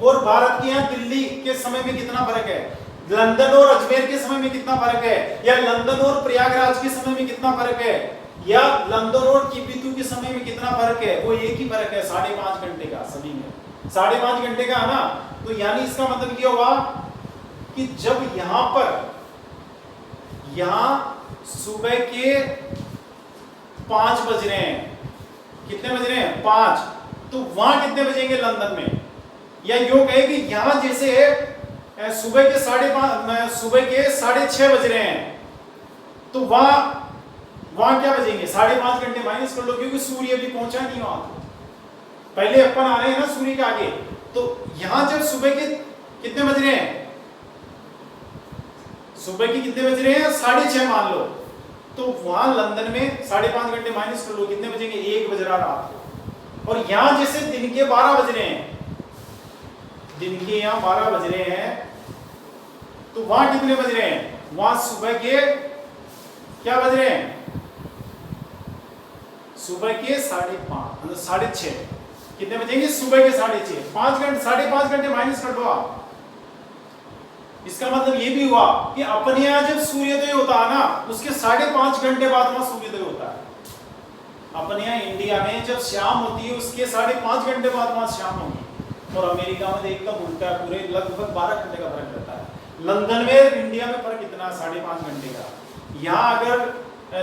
और भारत के यहाँ दिल्ली के समय में कितना फर्क है, लंदन और अजमेर के समय में कितना फर्क है, या लंदन और प्रयागराज के समय में कितना फर्क है, या लंदन और किबिथु के समय में कितना फर्क है, वो एक ही फर्क है, 5.5 घंटे का, सभी में 5.5 घंटे का है ना। तो यानी इसका मतलब ये हुआ कि जब यहां पर, यहां सुबह के 5 बज रहे हैं, कितने बज रहे हैं, 5, तो वहां कितने बजेंगे लंदन में, या यूं कहे कि यहां जैसे सुबह के 6:30 बज रहे हैं, तो वहां क्या बजेंगे, 5.5 घंटे माइनस कर लो, क्योंकि सूर्य अभी पहुंचा नहीं वहां, पहले अपन आ रहे हैं ना सूर्य के आगे। तो यहां जब सुबह के कितने बज रहे हैं, सुबह के कितने बज रहे हैं, 6:30 मान लो, तो वहां लंदन में 5.5 घंटे माइनस कर लो, कितने बजेंगे, 1 बज रहा रात को। और यहां जैसे दिन के 12 बज रहे हैं, दिन के यहां 12 बज रहे हैं, तो वहां कितने बज रहे हैं, वहां सुबह के क्या बज रहे हैं, सुबह के 5:30, मतलब 6:30, कितने बजेंगे, सुबह के 6:30, 5 घंटे, 5.5 घंटे माइनस कर दो आप। इसका मतलब ये भी हुआ कि अपने यहां जब सूर्योदय होता है ना, उसके 5.5 घंटे बाद वहां सूर्योदय होता है। अपने यहाँ इंडिया में जब शाम होती है, उसके 5.5 घंटे बाद वहां शाम होगी, और अमेरिका में एकदम उल्टा, पूरे लगभग 12 घंटे का फर्क रहता है। लंदन में इंडिया में फर्क कितना, 5.5 घंटे का। यहाँ अगर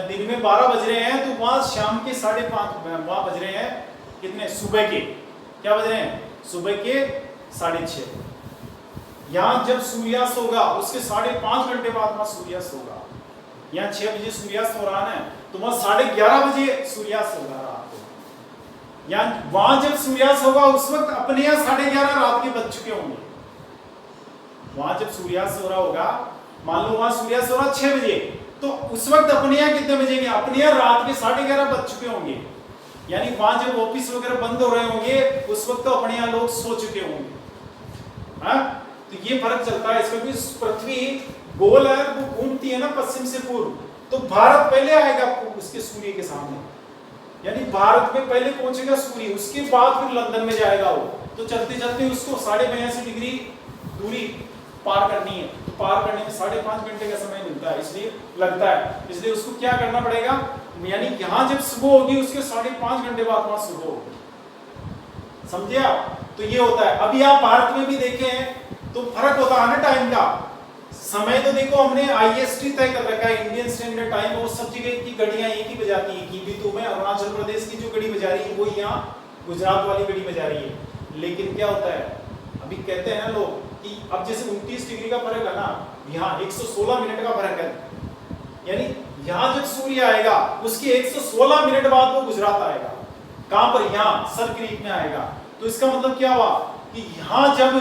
दिन में 12 बज रहे हैं, तो वहां शाम के 5.5 वहां बज रहे हैं कितने, सुबह के क्या बज रहे हैं, सुबह के 6:30। यहां जब सूर्यास्त होगा, उसके 5.5 घंटे बाद वहां सूर्यास्त होगा। यहाँ 6 बजे सूर्यास्त हो रहा है, तो वहां 11:30 बजे सूर्यास्त होगा रात को। यहाँ वहां जब सूर्यास्त होगा, उस वक्त अपने यहाँ 11:30 रात के बज चुके होंगे। वहां जब सूर्यास्त हो रहा होगा, मान लो वहां सूर्यास्त हो रहा 6 बजे, तो उस वक्त अपने यहाँ कितने बजेंगे, अपने यहाँ रात के 11:30 बज चुके होंगे। यानी वहां जब ऑफिस वगैरह बंद हो रहे होंगे, उस वक्त तो अपने यहाँ लोग सो चुके होंगे। हाँ, तो ये फर्क चलता है इसका, क्योंकि पृथ्वी गोल है, वो घूमती है ना पश्चिम से पूर्व, तो भारत पहले आएगा उसके सूर्य के सामने, यानी भारत में पहले पहुंचेगा सूर्य, उसके बाद फिर लंदन में जाएगा वो। तो चलते चलते उसको 82.5 डिग्री दूरी पार करनी है, तो पार करने में 5.5 घंटे का समय मिलता है, इसलिए लगता है, इसलिए उसको क्या करना पड़ेगा, यानी यहां जब सुबह होगी, उसके 5.5 घंटे बाद वहां सुबह होगी। समझे आप? तो ये होता है। अभी आप भारत में भी देखें तो फर्क होता है ना टाइम का। समय तो देखो हमने आईएसटी तय कर रखा है, इंडियन स्टैंडर्ड टाइम, और सब जगह की घड़ियां एक ही बजाती है। कीबीतू में अरुणाचल प्रदेश की जो घड़ी बजा रही है वो यहाँ गुजरात वाली घड़ी बजा रही है। लेकिन क्या होता है, अभी कहते हैं ना लोग कि अब जैसे 29 डिग्री का फर्क है ना, यहाँ 116 मिनट का फर्क है, यानी यहाँ जब सूर्य आएगा उसके 116 मिनट बाद वो गुजरात आएगा। कहां पर? यहाँ सर क्रीक में आएगा। तो इसका मतलब क्या हुआ कि यहां जब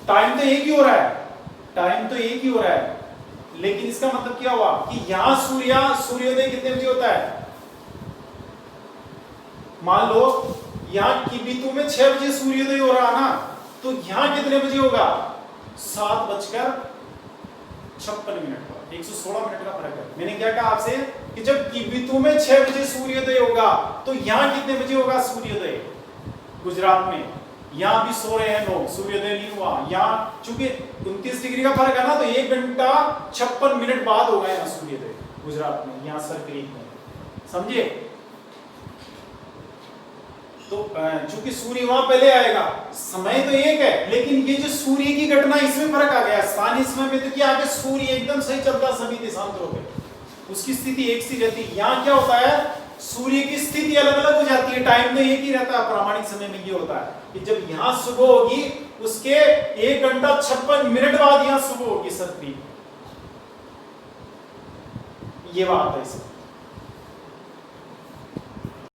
टाइम तो एक ही हो रहा है, टाइम तो एक ही हो रहा है, लेकिन इसका मतलब क्या हुआ कि यहां सूर्योदय कितने बजे होता है? मान लो यहां कीबीतू में 6 बजे सूर्योदय हो रहा ना, तो यहां कितने बजे होगा? 7:56 पर 116 मिनट का फर्क है। मैंने क्या कहा आपसे कि जब कीबीतू में 6 बजे सूर्योदय होगा तो यहां कितने बजे होगा सूर्योदय? गुजरात में यहां भी सो रहे हैं लोग, सूर्योदय नहीं हुआ। यहां चूंकि 29 डिग्री का फर्क है ना, तो 1 घंटा 56 मिनट बाद होगा यहाँ सूर्योदय गुजरात में, यहाँ सर क्रीक में। समझे? तो चूंकि सूर्य वहां पहले आएगा, समय तो एक है, लेकिन ये जो सूर्य की घटना इसमें फर्क आ गया। स्थानीय समय में तो क्या आगे सूर्य एकदम सही चलता सभी देशांतरों पे, उसकी स्थिति एक सी रहती है। यहाँ क्या होता है, सूर्य की स्थिति अलग अलग हो जाती है, टाइम तो एक ही रहता है। प्रामाणिक समय में ये होता है कि जब यहाँ सुबह होगी उसके 1 घंटा 56 मिनट बाद यहाँ सुबह होगी सर क्रीक। ये बात है।